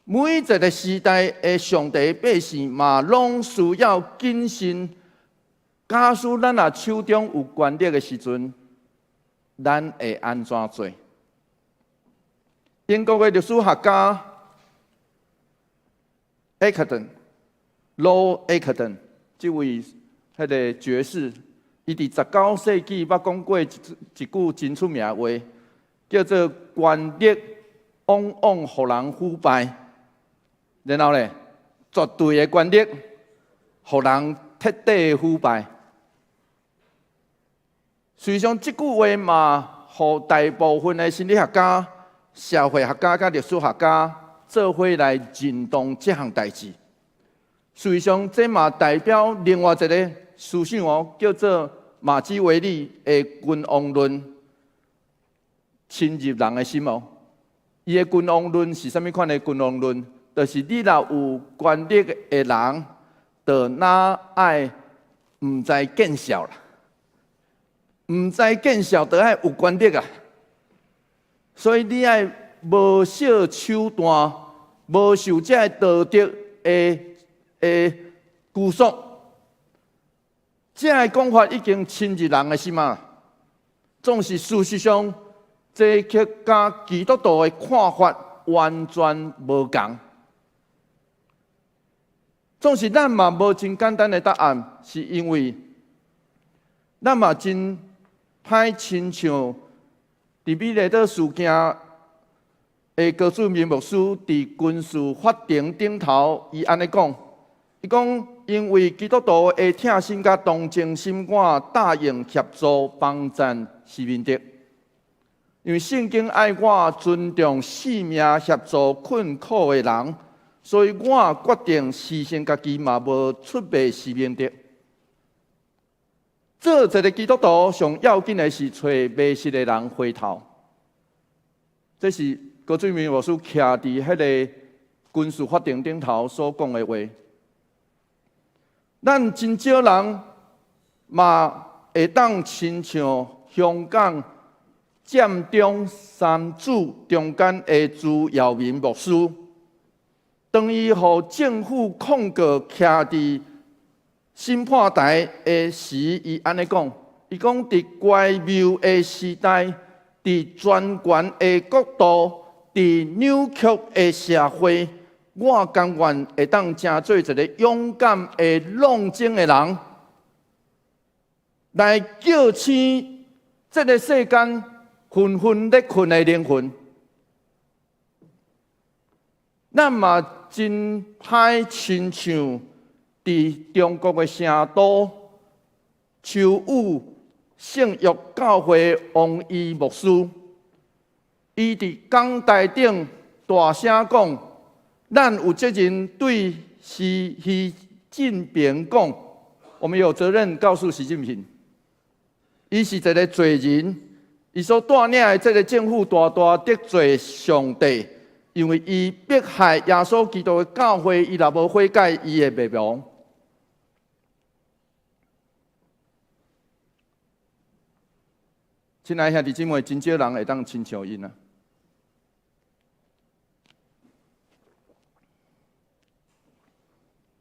S3: 每一个时代的上帝百姓嘛，拢需要谨慎。假使咱若手中有权力的时阵，咱会安怎做？英国的历史学家 Law Acton 这位迄个爵士，伊伫19世纪捌讲过一句真出名的话，叫做“权力往往互人腐败”，然后咧，绝对的权力互人彻底腐败。实际上，这句话嘛，互大部分的心理学家、社会学家、甲历史学家做伙来认同这项代志。实际上，这嘛代表另外一个思想哦，叫做马基维利的君王论，侵入人的心哦。伊的君王论是啥物款的君王论？就是你若有权力的人，就哪爱唔知见笑啦。唔知见笑，就爱有权力啊！所以你爱无小手段，无受这道德的拘束。这个讲法已经侵入人的心啊！总是事实上，这却甲基督徒的看法完全无同。总是咱嘛无真简单的答案，是因为咱嘛真歹亲像伫美丽岛事件的高主任牧师伫军事法庭顶头，伊安尼讲，伊讲因为基督徒的疼心甲同情心，我答应协助帮赞施明德。因为圣经爱我尊重性命协助困苦的人，所以我决定牺牲家己嘛，无出卖施明德。做一个基督徒上要紧的是找迷失的人回头。这是高水明牧师徛伫迄个军事法庭顶头所讲的话。咱真少人嘛会当亲像香港占中三主中间的朱耀明牧师，当伊互政府控告徛伫审判台的时，伊安尼讲：伊讲伫怪谬的时代，伫专权的国度，伫扭曲的社会，我甘愿会当成做一个勇敢的浪精的人，来叫醒这个世间昏昏咧困的灵魂。咱嘛真歹亲像伫中国的成都秋武圣约教会王义牧师，伊伫讲台顶大声讲：咱有责任对习近平讲，我们有责任告诉习近平，伊是一个罪人，伊所带领的这个政府大大得罪上帝，因为伊迫害耶稣基督的教会，伊若无悔改，伊会灭亡。亲爱兄弟姊妹，真少人会当亲像因啊！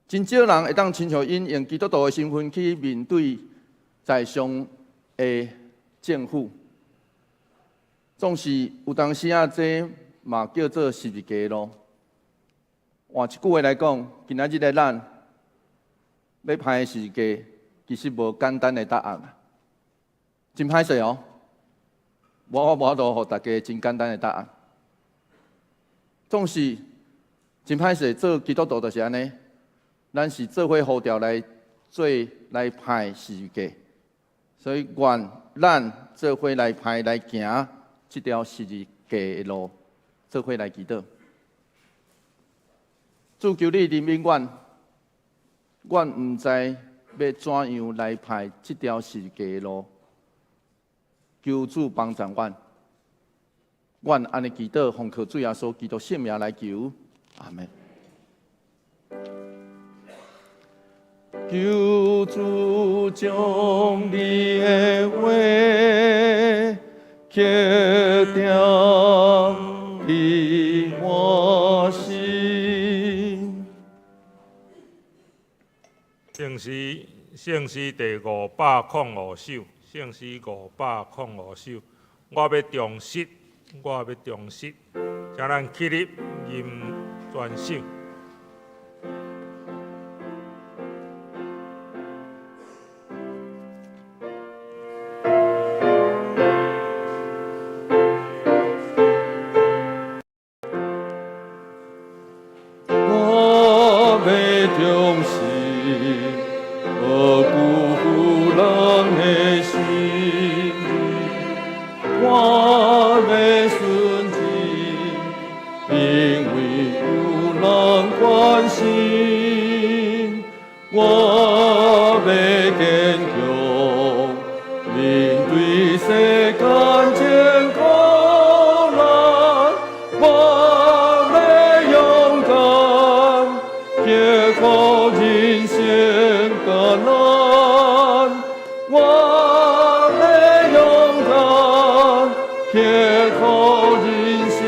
S3: 真少人会当亲像因，用基督徒的身份去面对在上的政府。总是有当时啊，这嘛叫做十字架咯。换一句话来讲，今仔日的咱要拍十字架，其实无简单的答案啊，真歹势哦。我无法度互大家真简单的答案。总是真歹势，做基督徒就是安尼，咱是做伙呼召来做来拍十字架，所以愿咱做伙来拍来行这条十字架的路，做伙来祈祷。主求你怜悯阮，阮毋知要怎样来拍这条十字架的路。求主帮助阮，阮安尼祈祷，奉靠主耶稣基督圣名来求，阿门。求主将你的话决定的我心。
S2: 圣诗第505首，圣诗505首，我要重视，我要重视，请咱起立吟全首。
S3: 我要重视，无辜负人的心。我要顺从，因为有人关心。我要坚强，面对世间千苦难。我要勇敢，克服人生艰难。我要勇敢，克服人生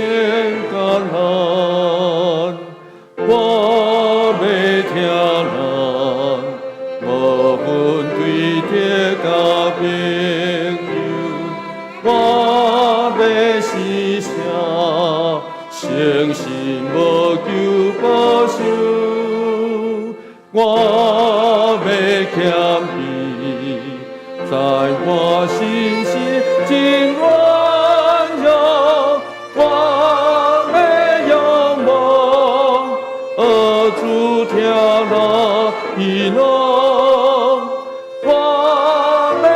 S3: 艰难。我要听人无分对敌甲朋友，我要是啥，诚心无求报酬。我要谦卑，在我心是真软弱。我要仰望，主听那伊诺。我要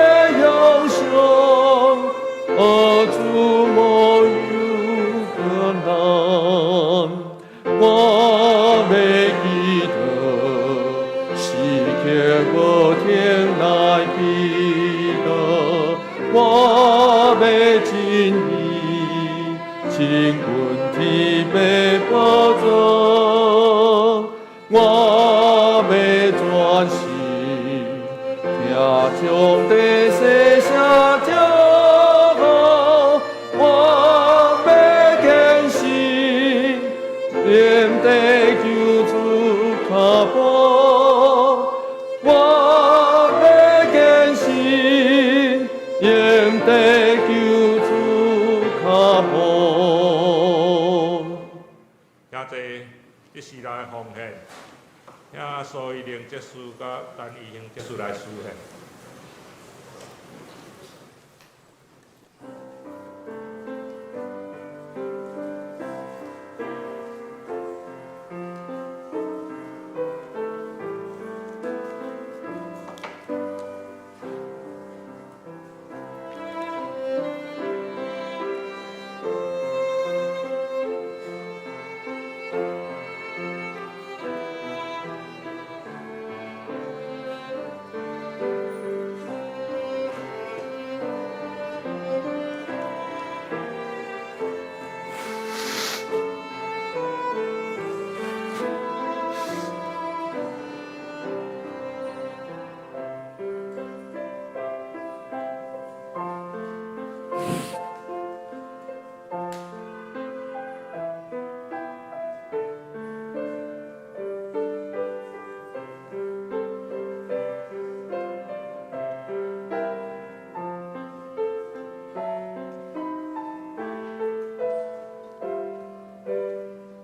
S3: 仰想，主无有困难。我要祈祷，时刻无停来祈祷。我要真意，亲近天父宝座。我要专心，听上帝细声祝福。我要坚信，念地救主脚步。我要坚信，念地救主脚步。
S2: 请坐，这时代的奉献，请所有灵结束甲单义行结束来施献。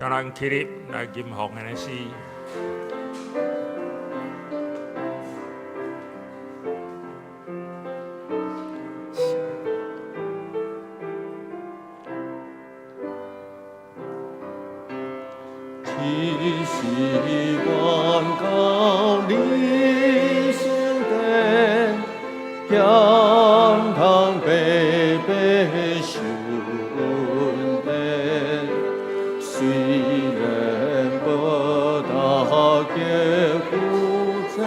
S2: 让咱起立来吟奉的诗。
S3: 其实愿到你身边，健康白白顺便。虽然无大嘅负担，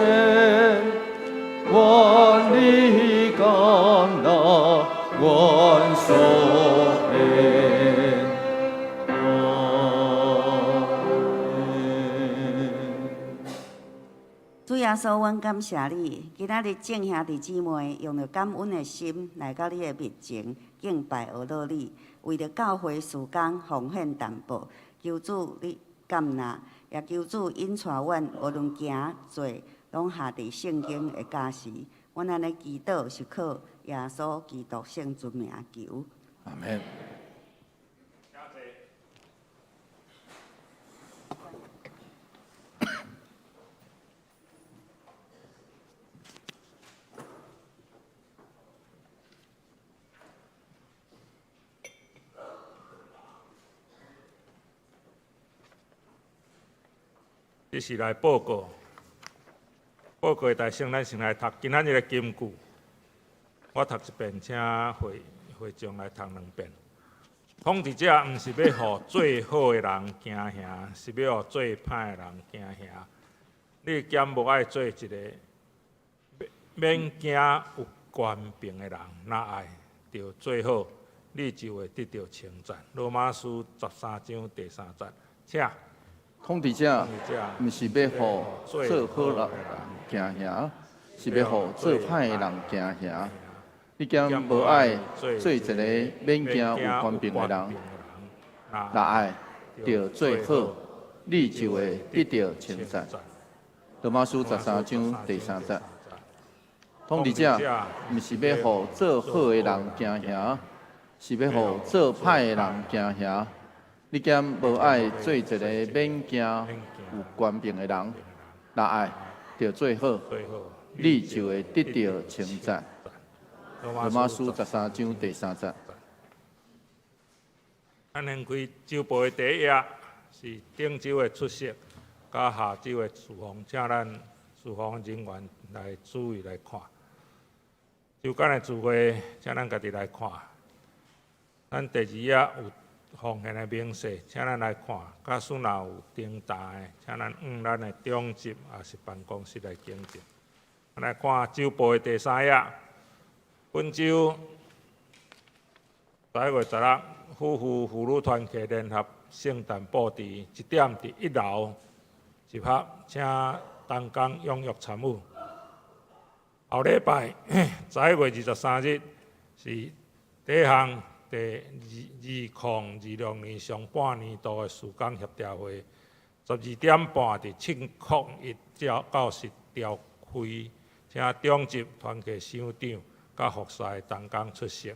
S3: 愿你甘那愿所献。
S4: 主耶稣，阮感谢你，今仔日众兄弟姊妹用着感恩的心来到你的面前，敬拜俄罗里，为着教会事工奉献淡薄，求主你感纳，也求主引带阮无论行做，拢下伫圣经的教示。阮安尼祈祷是靠耶稣基督圣尊名求。
S3: 阿门。
S2: 这是来报告，报告的代先，咱先来读今仔日的金句。我读一遍，请会众来读2遍。统治者毋是要互最好的人行兄，是要互最歹的人行兄。你兼无爱做一个免惊有权柄的人，若爱着最好，你就会得到称赞。罗马书13章第3节，请。
S3: 统治者毋是要互做好人行兄，是要互做歹的人行兄。你兼无爱做一个免惊有权柄的人，若爱着最好，你就会得到称赞。罗马书13章第3节。统治者毋是要互做好的人行兄，是要互做歹的人行兄。你兼无爱做一个免惊有权柄的人，若爱着最好，你就会得到称赞。罗马书13章第3节。
S2: 咱先开周报的第一页，是顶周的出席，甲下周的事项，请咱事项人员来注意来看。周间的聚会，请咱家己来看。咱第2页有奉献的明细，请咱来看。假使若有重大的，请咱咱的中级也是办公室来检查。咱来看周报的第3页。本周11月16日，妇女团契联合圣诞布置1点伫1楼集合，请同工踊跃参与。后礼拜11月23日是第一项第2026年上半年度的事工协调会，12点半伫庆国一教室召开，请中级团契省长甲服侍同工出席。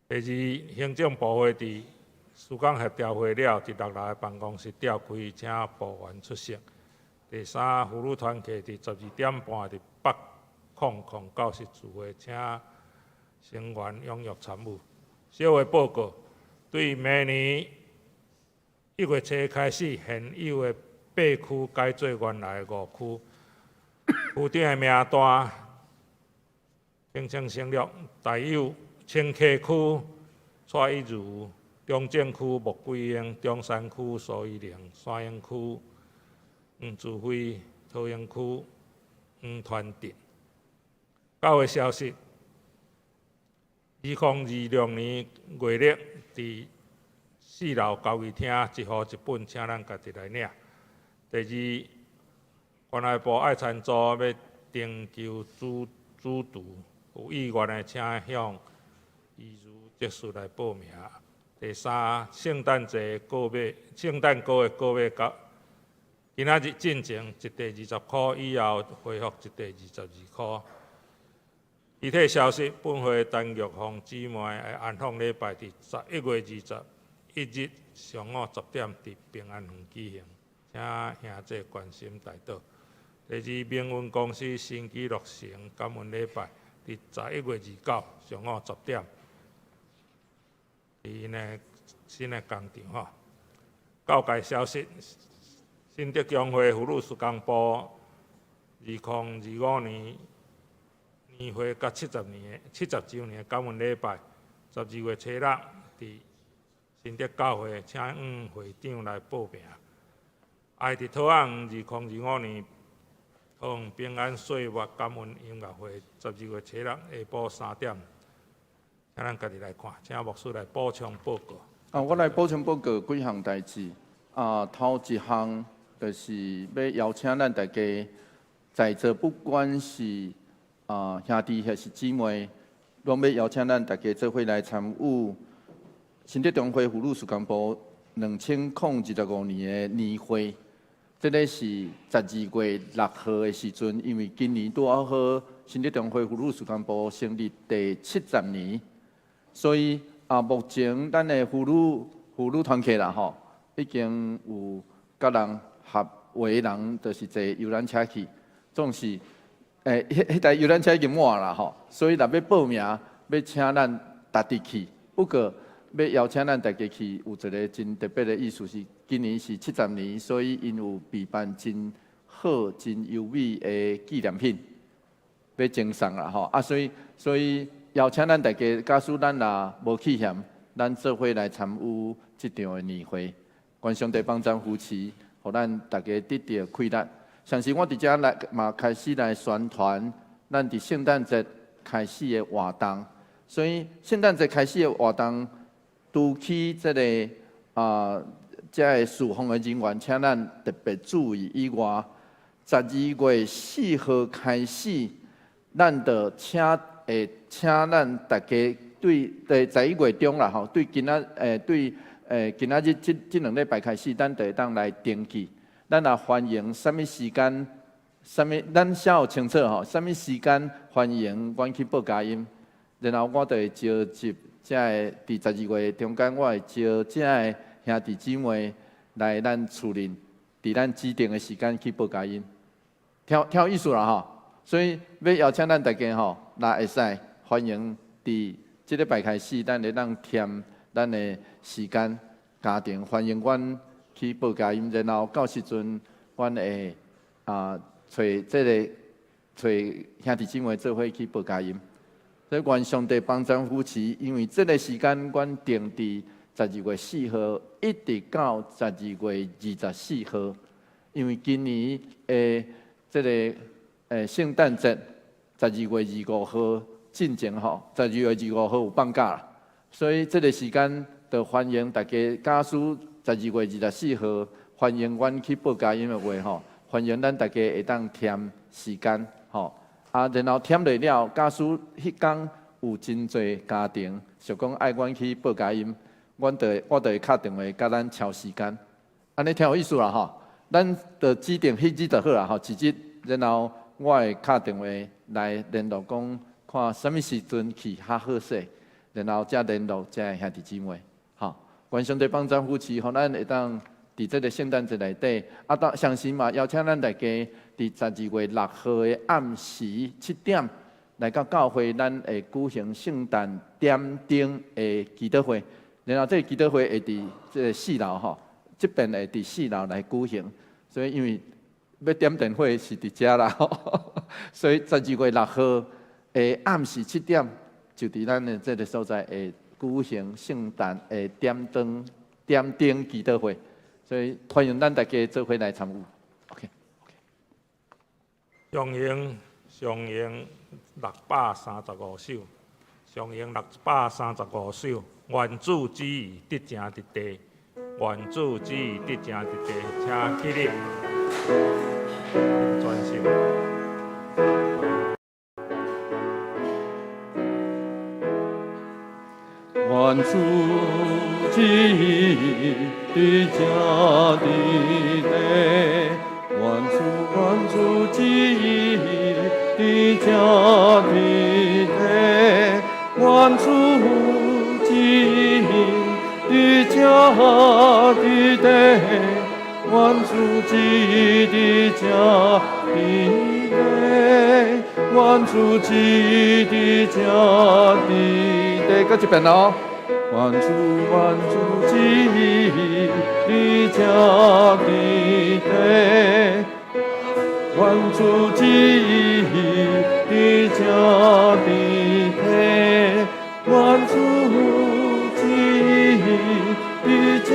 S2: 第2，行政部会伫事工协调会了，伫6楼的办公室召开，请部员出席。第3，妇女团契伫12点半伫800教室聚会，请成员踊跃参与。小会报告，对明年1月7日开始，现有的8区改做原来的5区。区长的名单轻轻省略，带有清溪区蔡一如、中正区莫桂英、中山区苏依玲、山阴区黄志辉、桃园区黄团定。教会消息：2026年月历伫4楼交易厅1号1本，请咱家己来领。第2，关爱部爱参助要征求主厨，有意愿的请向伊如技术来报名。第3，圣诞糕的购买到今仔日进前1袋20块，以后恢复1袋22块。具体消息，本会单玉红姊妹的安放礼拜伫11月21日上午10点伫平安园举行，请兄弟关心带到。第2，命运公司新纪录城感恩礼拜伫11月29上午10点，伫因的新的工厂吼。教界消息，新德教会妇女事工部2025年年会甲70周年感恩礼拜，12月7日伫新德教会，请会长来报名。爱伫桃园2025年平安岁月感恩音乐会，12月7日下晡3点，请咱家己来看，请牧师来补充报告。
S3: 我来补充报告几项代志。头一项就是要邀请咱大家在座，不管是兄弟还是姊妹，拢要邀请咱大家做伙来参与新竹中会妇女事工部2025年的年会。这个是12月6号的时阵，因为今年拄好新竹中会妇女事工部成立第70年，所以目前咱的妇女团契啦吼，已经有甲人合围人，就是坐游览车去，总是迄台游览车已经满啦吼，所以若要报名，要请咱逐日去。不过要邀请咱大家去，有一个真特别的意思是，今年是70年，所以因有备办真好、真优美的纪念品要赠送啦吼。所以邀请咱大家，假使咱若无去嫌，咱做伙来参与这场的年会。愿上帝帮咱扶持，互咱大家得到快乐。像是我伫遮来嘛开始来宣传，咱伫圣诞节开始的活动。所以圣诞节开始的活动，除去这个这个侍奉的人员，请咱特别注意以外，12月4号开始，咱就请咱大家对11月中啦吼，对今仔今仔日这2礼拜开始，咱就会当来登记。咱也欢迎什么时间，咱写有清楚吼，什么时间欢迎阮去报佳音，然后我就会召集。即个伫12月中间，我会招即个兄弟姊妹来咱厝里，伫咱指定的时间去报佳音，听有意思啦吼。所以要邀请咱大家吼，若会使欢迎伫即礼拜开始，咱会当添咱的时间家庭，欢迎阮去报佳音，然后到时阵阮会找兄弟姊妹做伙去报佳音。所以愿上帝帮咱扶持，因为这个时间阮定伫12月4号，一直到12月24号。因为今年这个圣诞节12月25号进前吼，12月25号有放假，所以这个时间就欢迎大家，假使12月24号欢迎阮去报佳音的话吼，欢迎咱大家会当添时间吼。然后添落了，假使迄天有真侪家庭想讲爱阮去报佳音，我就会敲电话甲咱敲时间，安尼挺有意思啦吼。咱就指定迄日就好啦吼，一日，然后我会敲电话来联络讲，看什么时阵去较好势，然后再联络这兄弟姊妹，吼。愿上帝帮咱扶持，互咱会当伫这个圣诞节内底，相信嘛，邀请咱大家。伫12月6号的暗时7点，来到教会，咱会举行圣诞点灯的祈祷会。然后这个祈祷会会伫这个4楼吼，这边会伫4楼来举行。所以因为要点灯会是伫遮啦，所以12月6号的暗时7点，就伫咱的这个所在会举行圣诞的点灯祈祷会。所以欢迎咱大家做伙来参与。
S2: 上映635首，上映635首，愿主旨意得成得地，愿主旨意得成得地，请起立，专心。
S3: 愿主旨意得成得地。愿主旨意的家的地，愿主旨意的家的地，愿主旨意的家的地，愿主旨意的家的地。搁一遍哦，愿主旨意的家的地。愿主旨意的家的地，愿主旨意的家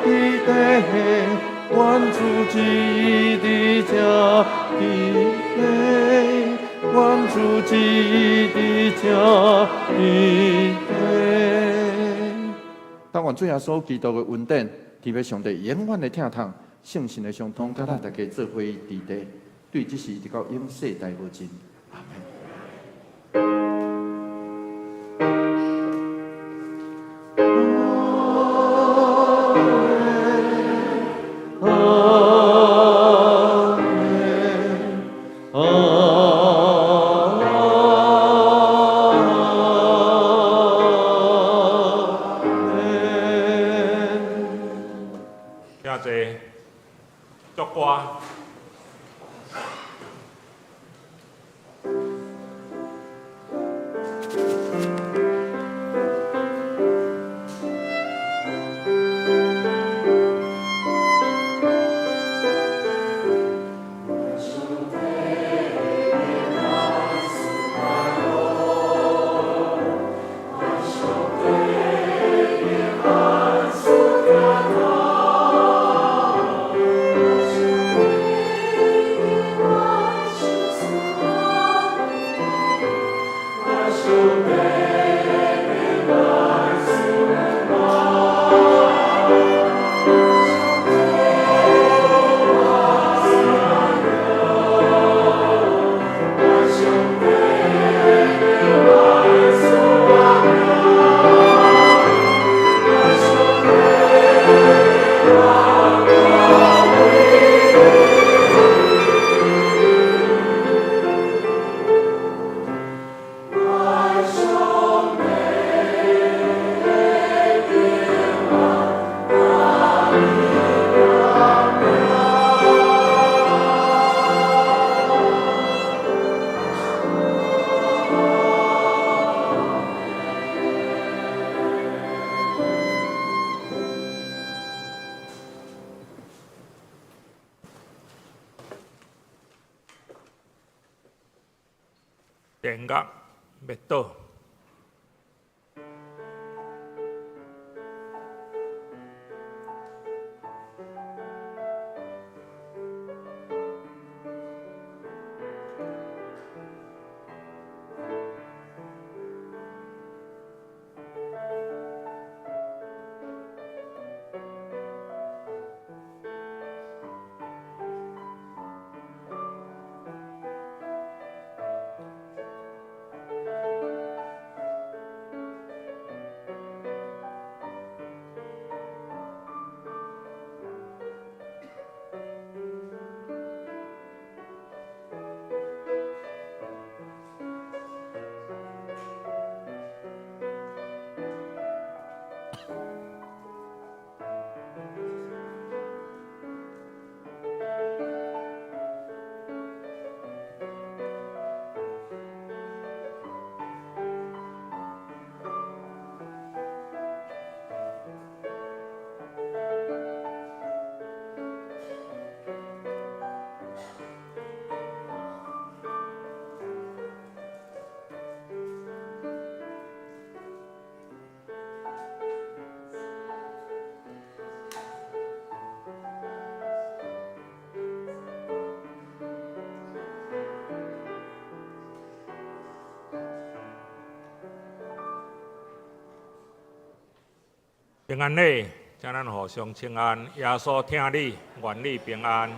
S3: 的地，愿主旨意的家的地，愿主旨意的家的地。当愿主耶稣基督的恩典，特别上帝永远的听痛。圣神的相通，甲咱大家做伙伫地，对这事直到永世代无尽。阿门。
S2: 电乐灭倒。平安礼，请咱互相请安。耶稣听你，愿你平安。